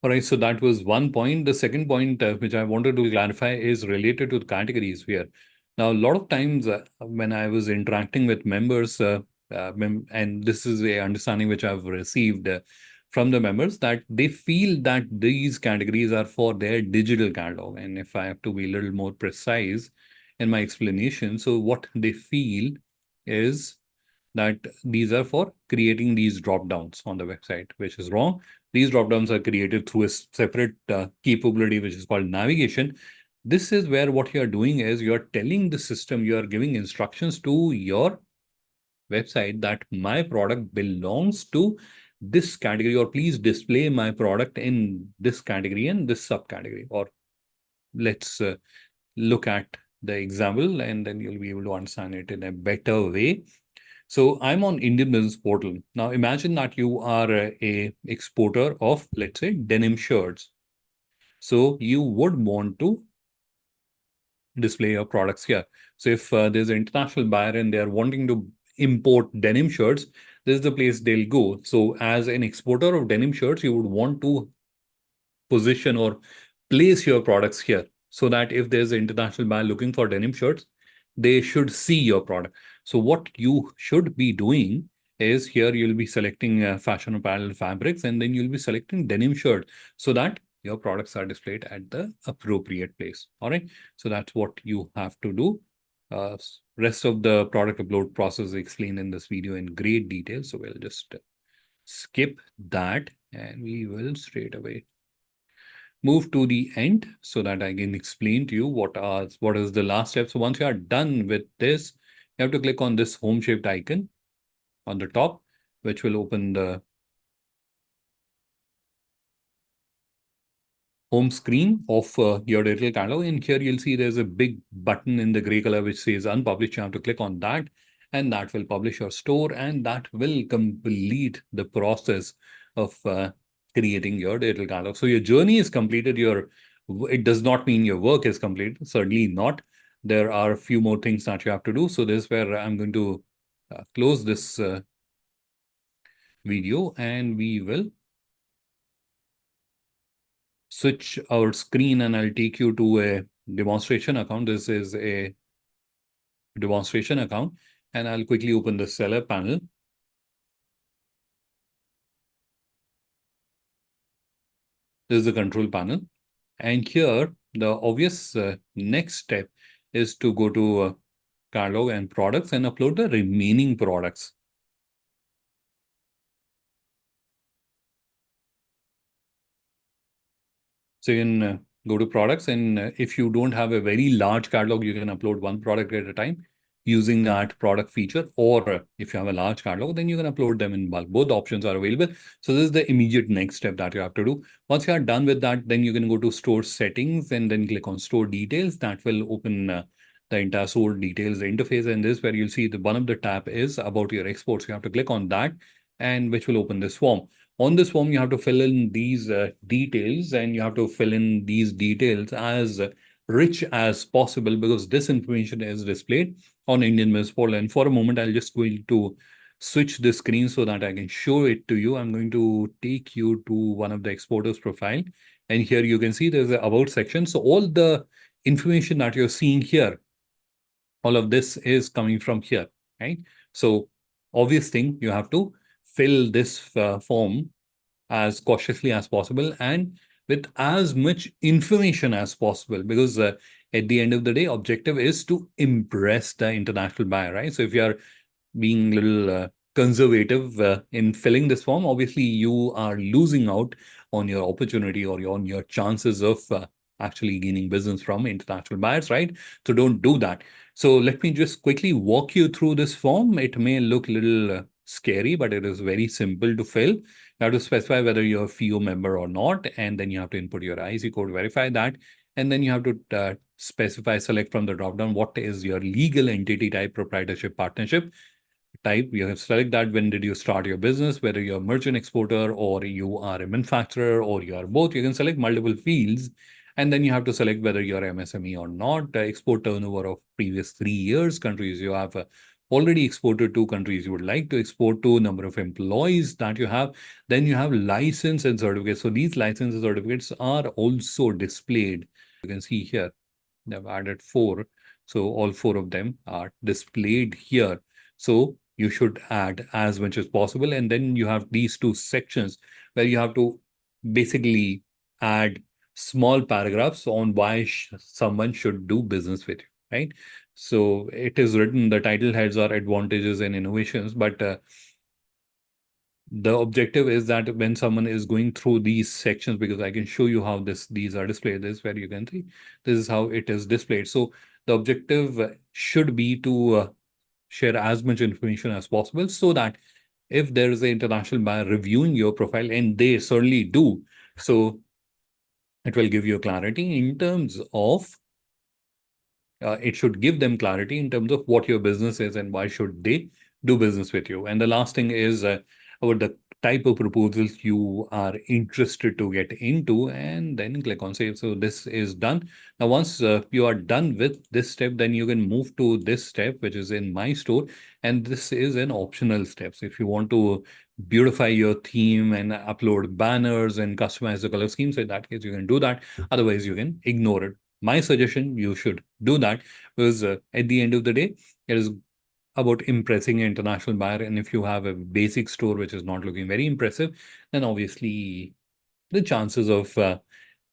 All right, so that was one point. The second point, which I wanted to clarify, is related to the categories here. Now, a lot of times when I was interacting with members, and this is a understanding which I've received from the members, that they feel that these categories are for their digital catalog. And if I have to be a little more precise in my explanation, so what they feel is that these are for creating these drop downs on the website, which is wrong. These drop downs are created through a separate capability, which is called navigation. This is where what you are doing is you are telling the system, you are giving instructions to your website that my product belongs to this category, or please display my product in this category and this subcategory. Or let's look at the example and then you'll be able to understand it in a better way. So I'm on Indian Business Portal. Now imagine that you are a exporter of, let's say, denim shirts. So you would want to display your products here. So if there's an international buyer and they're wanting to import denim shirts, this is the place they'll go. So as an exporter of denim shirts, you would want to position or place your products here so that if there's an international buyer looking for denim shirts, they should see your product. So what you should be doing is here you'll be selecting fashion apparel fabrics, and then you'll be selecting denim shirt so that your products are displayed at the appropriate place. All right. So that's what you have to do. Rest of the product upload process is explained in this video in great detail. So we'll just skip that and we will straight away move to the end so that I can explain to you what is the last step. So once you are done with this, you have to click on this home shaped icon on the top, which will open the home screen of your digital catalog. And here you'll see there's a big button in the gray color which says unpublished. You have to click on that, and that will publish your store, and that will complete the process of creating your digital catalog. So your journey is completed. It does not mean your work is completed. Certainly not. There are a few more things that you have to do. So this is where I'm going to close this video, and we will switch our screen and I'll take you to a demonstration account. This is a demonstration account, and I'll quickly open the seller panel. This is the control panel. And here, the obvious next step is to go to catalog and products and upload the remaining products. So you can go to products, and if you don't have a very large catalog, you can upload one product at a time using that product feature. Or if you have a large catalog, then you can upload them in bulk. Both options are available. So this is the immediate next step that you have to do. Once you are done with that, then you can go to store settings and then click on store details. That will open the entire store details interface. And this is where you'll see the one of the tab is about your exports. You have to click on that, and which will open this form. On this form, you have to fill in these details, and you have to fill in these details as rich as possible because this information is displayed on IndianBusinessPortal. And for a moment, I'll just going to switch the screen so that I can show it to you. I'm going to take you to one of the exporters profile. And here you can see there's an about section. So all the information that you're seeing here, all of this is coming from here, right? So obvious thing, you have to fill this form as cautiously as possible and with as much information as possible, because at the end of the day, objective is to impress the international buyer, right? So if you are being a little conservative in filling this form, obviously you are losing out on your opportunity or on your chances of actually gaining business from international buyers, right? So don't do that. So let me just quickly walk you through this form. It may look a little scary, but it is very simple to fill. You have to specify whether you're a FIO member or not, and then you have to input your IC code, verify that, and then you have to specify, select from the dropdown what is your legal entity type, proprietorship, partnership type. You have to select that. When did you start your business? Whether you're a merchant exporter or you are a manufacturer or you are both. You can select multiple fields, and then you have to select whether you're MSME or not. Export turnover of previous 3 years, countries you have already exported to, countries you would like to export to, number of employees that you have. Then you have license and certificates. So these license and certificates are also displayed. You can see here, they've added 4. So all 4 of them are displayed here. So you should add as much as possible. And then you have these 2 sections where you have to basically add small paragraphs on why someone should do business with you. right? So it is written, the title heads are advantages and innovations, but the objective is that when someone is going through these sections, because I can show you how these are displayed, this where you can see this is how it is displayed. So the objective should be to share as much information as possible, so that if there is an international buyer reviewing your profile, and they certainly do, so it will give you clarity in terms of it should give them clarity in terms of what your business is and why should they do business with you. And the last thing is about the type of proposals you are interested to get into, and then click on save. So this is done. Now, once you are done with this step, then you can move to this step, which is in my store. And this is an optional step. So if you want to beautify your theme and upload banners and customize the color schemes, in that case, you can do that. Otherwise, you can ignore it. My suggestion, you should do that, because at the end of the day, it is about impressing an international buyer. And if you have a basic store which is not looking very impressive, then obviously the chances of a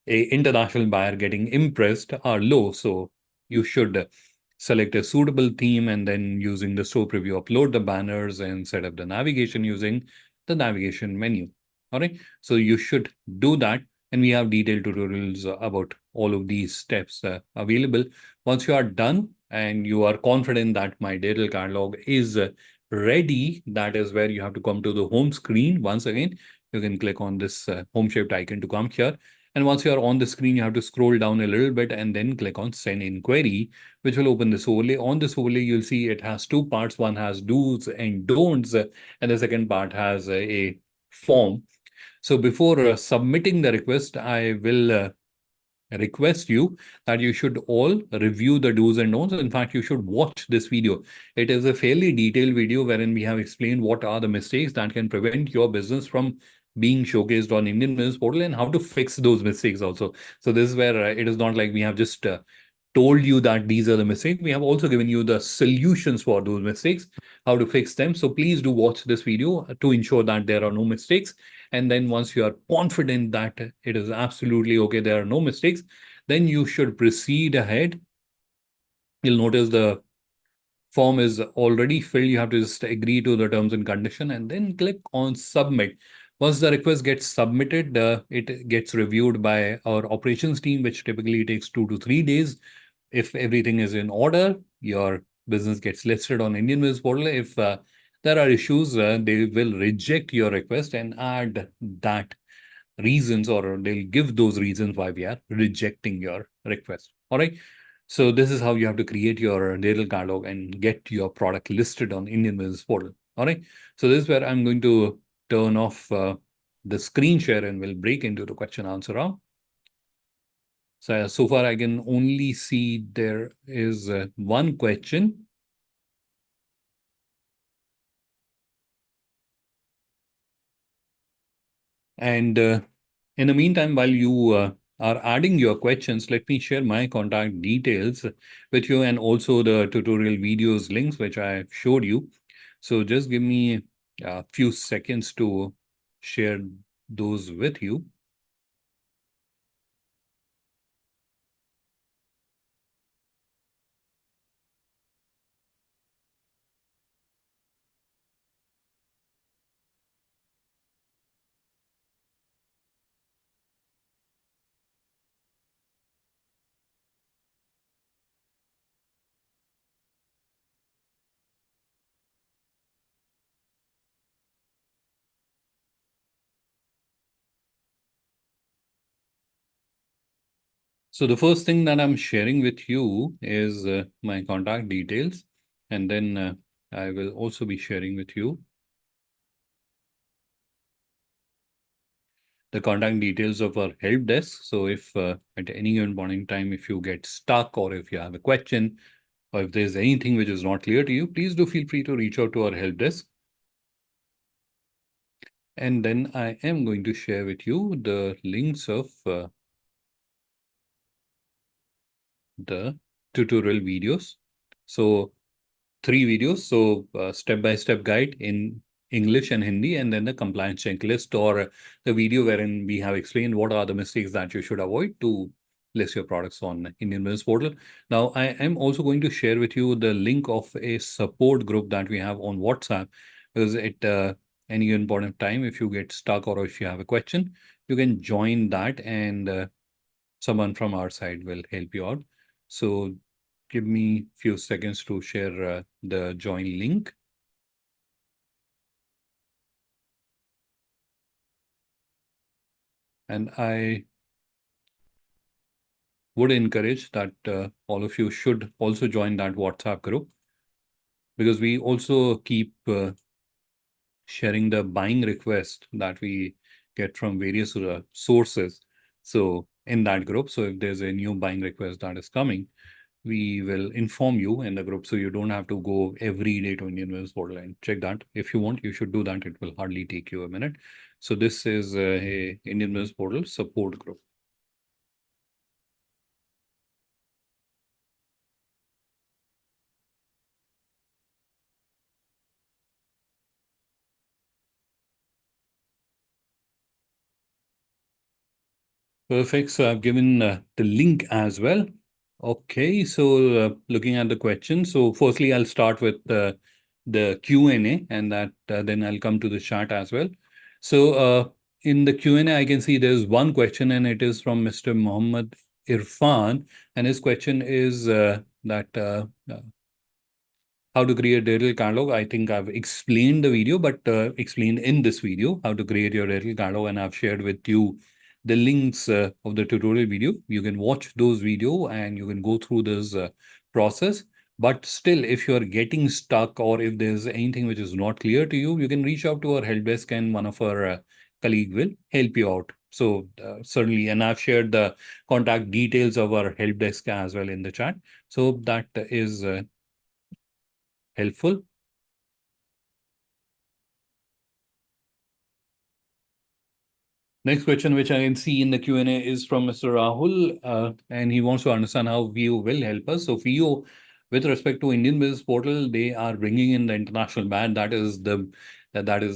international buyer getting impressed are low. So you should select a suitable theme, and then using the store preview, upload the banners and set up the navigation using the navigation menu. All right. So you should do that. And we have detailed tutorials about all of these steps available. Once you are done and you are confident that my digital catalog is ready, that is where you have to come to the home screen. Once again, you can click on this home shaped icon to come here. And once you are on the screen, you have to scroll down a little bit and then click on send inquiry, which will open this overlay. On this overlay, you'll see it has two parts. One has do's and don'ts, and the second part has a form. So before submitting the request, I will request you that you should all review the do's and don'ts. In fact, you should watch this video. It is a fairly detailed video wherein we have explained what are the mistakes that can prevent your business from being showcased on Indian Business Portal, and how to fix those mistakes also. So this is where it is not like we have just told you that these are the mistakes. We have also given you the solutions for those mistakes, how to fix them. So please do watch this video to ensure that there are no mistakes. And then once you are confident that it is absolutely okay, there are no mistakes, then you should proceed ahead. You'll notice the form is already filled. You have to just agree to the terms and condition and then click on submit. Once the request gets submitted, it gets reviewed by our operations team, which typically takes 2 to 3 days. If everything is in order, your business gets listed on Indian Business Portal. If there are issues, they will reject your request and add that reasons, or they'll give those reasons why we are rejecting your request. All right. So this is how you have to create your digital catalog and get your product listed on Indian Business Portal. All right. So this is where I'm going to turn off the screen share, and we'll break into the question answer round. So far I can only see there is one question. And in the meantime, while you are adding your questions, let me share my contact details with you, and also the tutorial videos links, which I showed you. So just give me a few seconds to share those with you. So the first thing that I'm sharing with you is my contact details, and then I will also be sharing with you the contact details of our help desk. So if at any given point in time, if you get stuck, or if you have a question, or if there's anything which is not clear to you, please do feel free to reach out to our help desk. And then I am going to share with you the links of the tutorial videos. So 3 videos. So step-by-step guide in English and Hindi, and then the compliance checklist, or the video wherein we have explained what are the mistakes that you should avoid to list your products on Indian Business Portal. Now, I am also going to share with you the link of a support group that we have on WhatsApp, because at any important time, if you get stuck or if you have a question, you can join that, and someone from our side will help you out. So give me a few seconds to share the join link. And I would encourage that all of you should also join that WhatsApp group, because we also keep sharing the buying request that we get from various sources. So in that group, so if there's a new buying request that is coming, we will inform you in the group, so you don't have to go every day to Indian Business Portal and check that. If you want, you should do that. It will hardly take you a minute. So this is a Indian Business Portal support group. Perfect. So I've given the link as well. Okay, so looking at the questions. So firstly, I'll start with the Q&A, and that then I'll come to the chat as well. So in the Q&A, I can see there's one question, and it is from Mr. Mohammed Irfan. And his question is that how to create digital catalog. I think I've explained the video, but explained in this video how to create your digital catalog, and I've shared with you the links of the tutorial video. You can watch those video and you can go through this process. But still, if you're getting stuck or if there's anything which is not clear to you, you can reach out to our help desk, and one of our colleague will help you out. So certainly, and I've shared the contact details of our help desk as well in the chat. So that is helpful. Next question, which I can see in the Q&A, is from Mr. Rahul, and he wants to understand how VO will help us. So VO, with respect to Indian Business Portal, they are bringing in the international ban. That is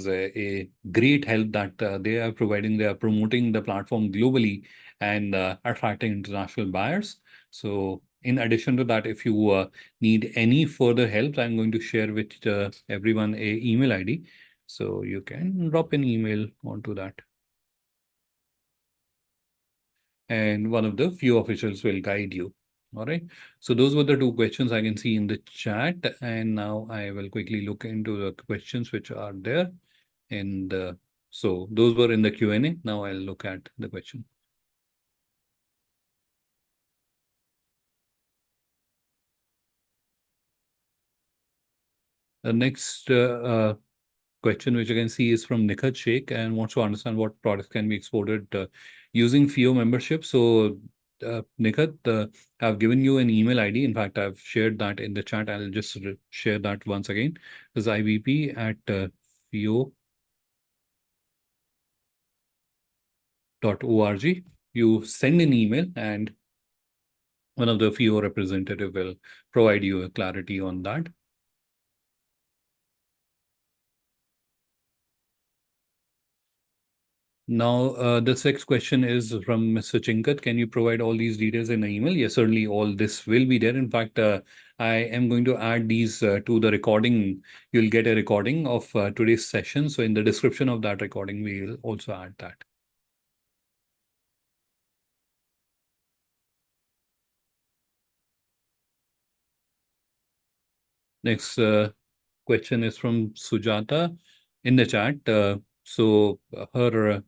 a great help that they are providing. They are promoting the platform globally and attracting international buyers. So in addition to that, if you need any further help, I'm going to share with everyone a email ID. So you can drop an email onto that, and one of the few officials will guide you. All right. So those were the two questions I can see in the chat. And now I will quickly look into the questions which are there. And so those were in the Q&A. Now I'll look at the question. The next question which I can see is from Nikhat Sheikh, and wants to understand what products can be exported using FIO membership. So Nikhat, I've given you an email ID. In fact, I've shared that in the chat. I'll just share that once again. This is IBP at FIO.org. You send an email, and one of the FIO representative will provide you a clarity on that. Now, the next question is from Mr. Chinkat. Can you provide all these details in an email? Yes, certainly all this will be there. In fact, I am going to add these to the recording. You'll get a recording of today's session. So in the description of that recording, we will also add that. Next question is from Sujata in the chat. So her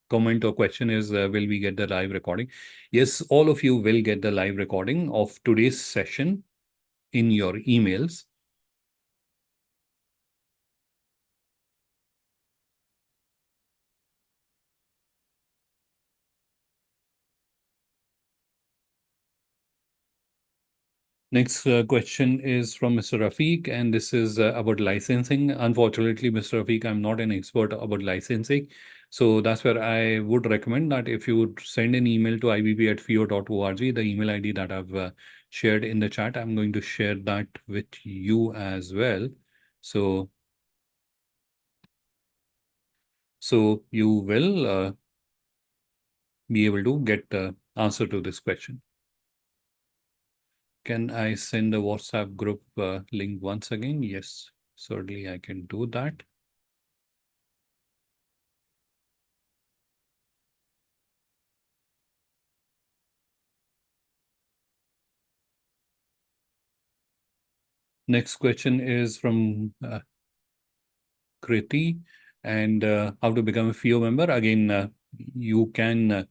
comment or question is, will we get the live recording? Yes, all of you will get the live recording of today's session in your emails. Next question is from Mr. Rafiq, and this is about licensing. Unfortunately, Mr. Rafiq, I'm not an expert about licensing. So that's where I would recommend that if you would send an email to ibb@fio.org, the email ID that I've shared in the chat, I'm going to share that with you as well. So you will be able to get answer to this question. Can I send a WhatsApp group link once again? Yes, certainly I can do that. Next question is from Kriti, and how to become a FIO member. Again, you can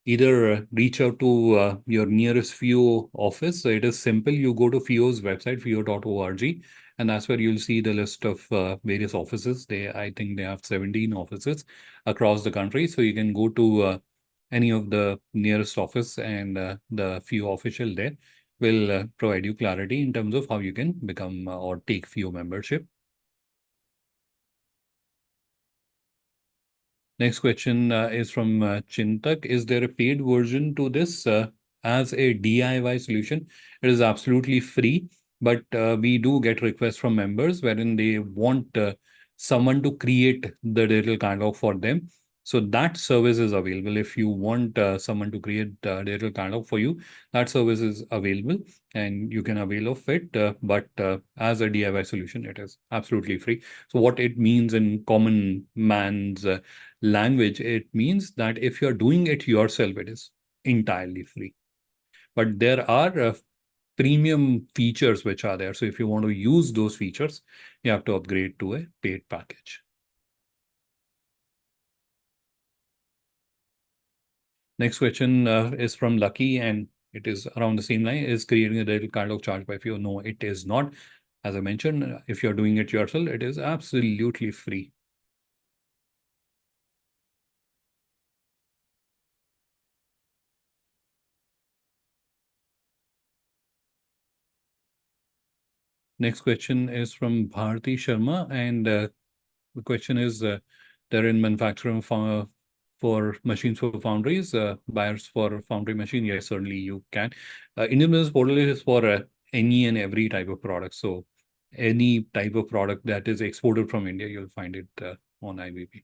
either reach out to your nearest FIO office. So it is simple. You go to FIO's website, fio.org, and that's where you'll see the list of various offices. I think they have 17 offices across the country. So you can go to any of the nearest office, and the FIO official there will provide you clarity in terms of how you can become or take FIO membership. Next question is from Chintak. Is there a paid version to this as a DIY solution? It is absolutely free, but we do get requests from members wherein they want someone to create the digital catalog for them. So that service is available. If you want someone to create digital catalog for you, that service is available and you can avail of it. But as a DIY solution, it is absolutely free. So what it means in common man's language, it means that if you're doing it yourself, it is entirely free. But there are premium features which are there. So if you want to use those features, you have to upgrade to a paid package. Next question is from Lucky, and it is around the same line. Is creating a digital catalog charged by FIO? No, it is not. As I mentioned, if you're doing it yourself, it is absolutely free. Next question is from Bharti Sharma, and the question is, they're in manufacturing for machines for foundries, buyers for foundry machine. Yes, certainly you can. Indian Business Portal is for any and every type of product. So any type of product that is exported from India, you'll find it on IBP.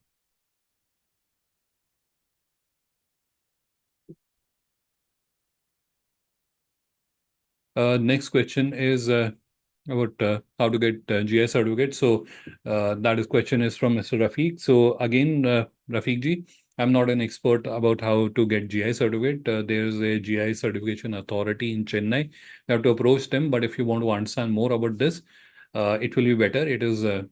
Next question is about how to get GI certificate. So that is question is from Mr. Rafiq. So again, Rafiq ji, I'm not an expert about how to get GI certificate. There's a GI certification authority in Chennai. You have to approach them. But if you want to understand more about this, it will be better.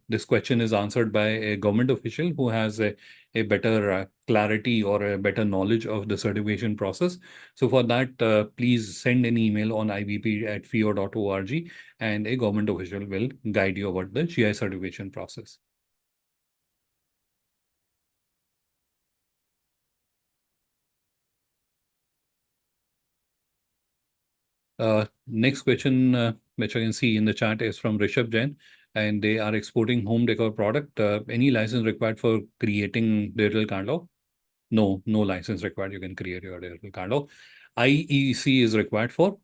This question is answered by a government official who has a better clarity or a better knowledge of the certification process. So for that, please send an email on ibp@fio.org, and a government official will guide you about the GI certification process. Next question, which I can see in the chat, is from Rishabh Jain, and they are exporting home decor product. Any license required for creating digital catalog? No, no license required. You can create your digital catalog. IEC is required for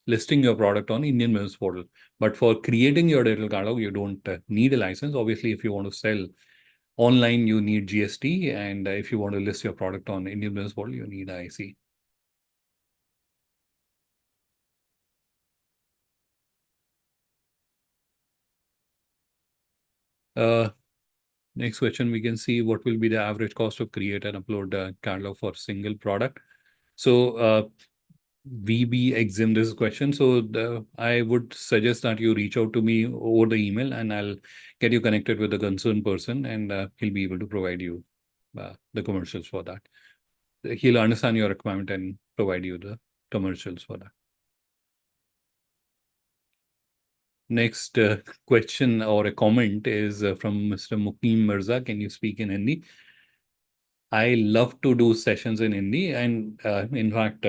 listing your product on Indian Business Portal. But for creating your digital catalog, you don't need a license. Obviously, if you want to sell online, you need GST. And if you want to list your product on Indian Business Portal, you need IEC. Next question, we can see what will be the average cost of create and upload a catalog for single product. So VB exam this question. So I would suggest that you reach out to me over the email, and I'll get you connected with the concerned person, and he'll be able to provide you the commercials for that. He'll understand your requirement and provide you the commercials for that. Next question or a comment is from Mr. Mukim Mirza. Can you speak in Hindi? I love to do sessions in Hindi, and in fact,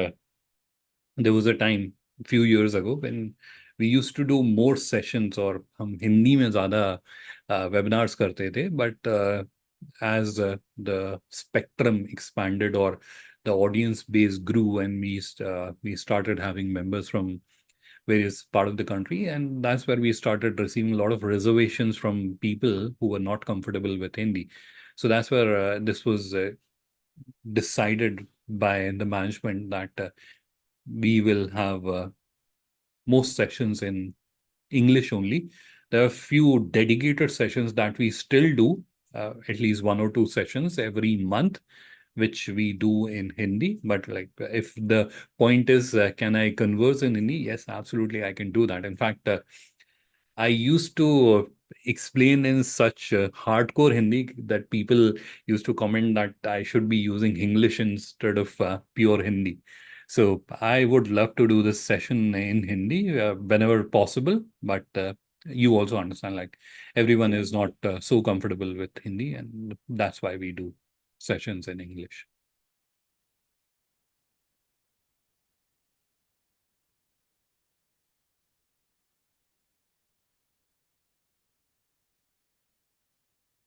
there was a time a few years ago when we used to do more sessions, और हम हिंदी में ज़्यादा webinars करते थे. But as the spectrum expanded or the audience base grew, and we started having members from various part of the country, and that's where we started receiving a lot of reservations from people who were not comfortable with Hindi. So that's where this was decided by the management that we will have most sessions in English only. There are few dedicated sessions that we still do, at least 1 or 2 sessions every month, which we do in Hindi. But like, if the point is, can I converse in Hindi? Yes, absolutely, I can do that. In fact, I used to explain in such hardcore Hindi that people used to comment that I should be using English instead of pure Hindi. So I would love to do this session in Hindi whenever possible, but you also understand, like, everyone is not so comfortable with Hindi, and that's why we do sessions in English.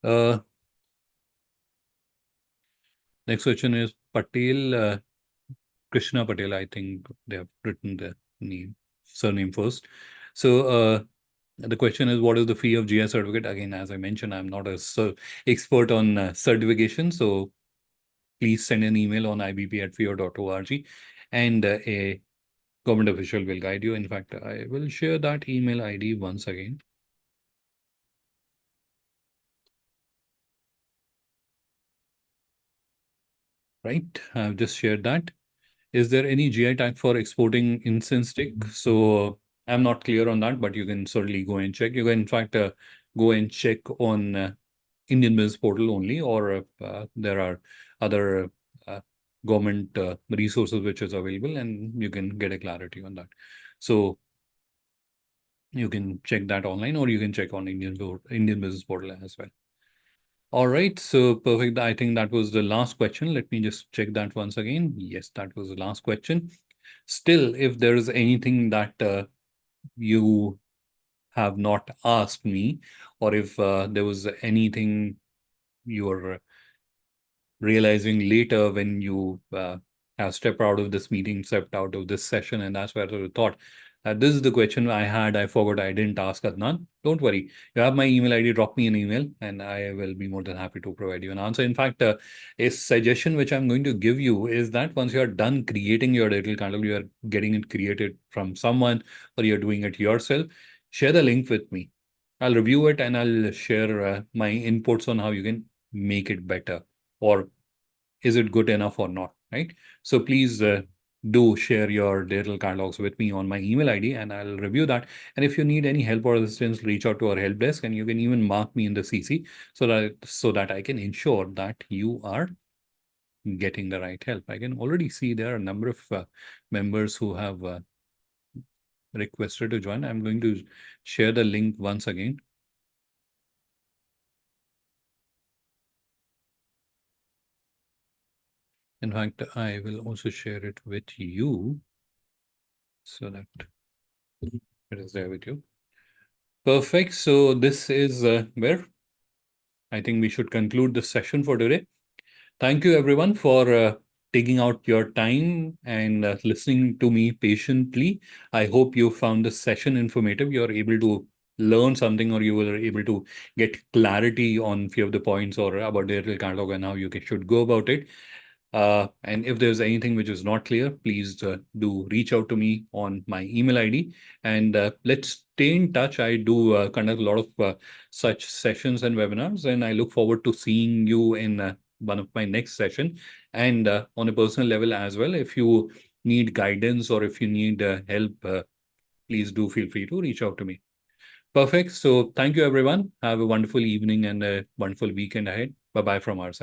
Uh, Next question is Patel, Krishna Patel. I think they have written the name, surname first. So the question is, what is the fee of GI certificate? Again, as I mentioned, I'm not a expert on certification. So please send an email on ibp@feo.org, and a government official will guide you. In fact, I will share that email ID once again. Right, I've just shared that. Is there any GI tag for exporting incense stick? So I'm not clear on that, but you can certainly go and check. You can, in fact, go and check on Indian Business Portal only, or there are other government resources which is available, and you can get a clarity on that. So you can check that online, or you can check on Indian Business Portal as well. All right, so perfect. I think that was the last question. Let me just check that once again. Yes, that was the last question. Still, if there is anything that you have not asked me, or if there was anything you're realizing later when you have stepped out of this meeting, stepped out of this session, and that's where I thought, this is the question I had. I forgot I didn't ask Adnan. Don't worry. You have my email ID. Drop me an email, and I will be more than happy to provide you an answer. In fact, a suggestion which I'm going to give you is that once you're done creating your digital catalog, you are getting it created from someone, or you're doing it yourself, share the link with me. I'll review it, and I'll share my inputs on how you can make it better, or is it good enough or not, right? So please do share your digital catalogs with me on my email ID, and I'll review that. And if you need any help or assistance, reach out to our help desk, and you can even mark me in the CC so that I can ensure that you are getting the right help. I can already see there are a number of members who have requested to join. I'm going to share the link once again. In fact, I will also share it with you so that it is there with you. Perfect. So this is where I think we should conclude the session for today. Thank you, everyone, for taking out your time and listening to me patiently. I hope you found this session informative. You're able to learn something, or you were able to get clarity on few of the points, or about the digital catalog and how you should go about it. And if there's anything which is not clear, please do reach out to me on my email ID, and let's stay in touch. I do conduct a lot of such sessions and webinars, and I look forward to seeing you in one of my next session. And on a personal level as well, if you need guidance or if you need help, please do feel free to reach out to me. Perfect. So thank you, everyone. Have a wonderful evening and a wonderful weekend ahead. Bye-bye from our side.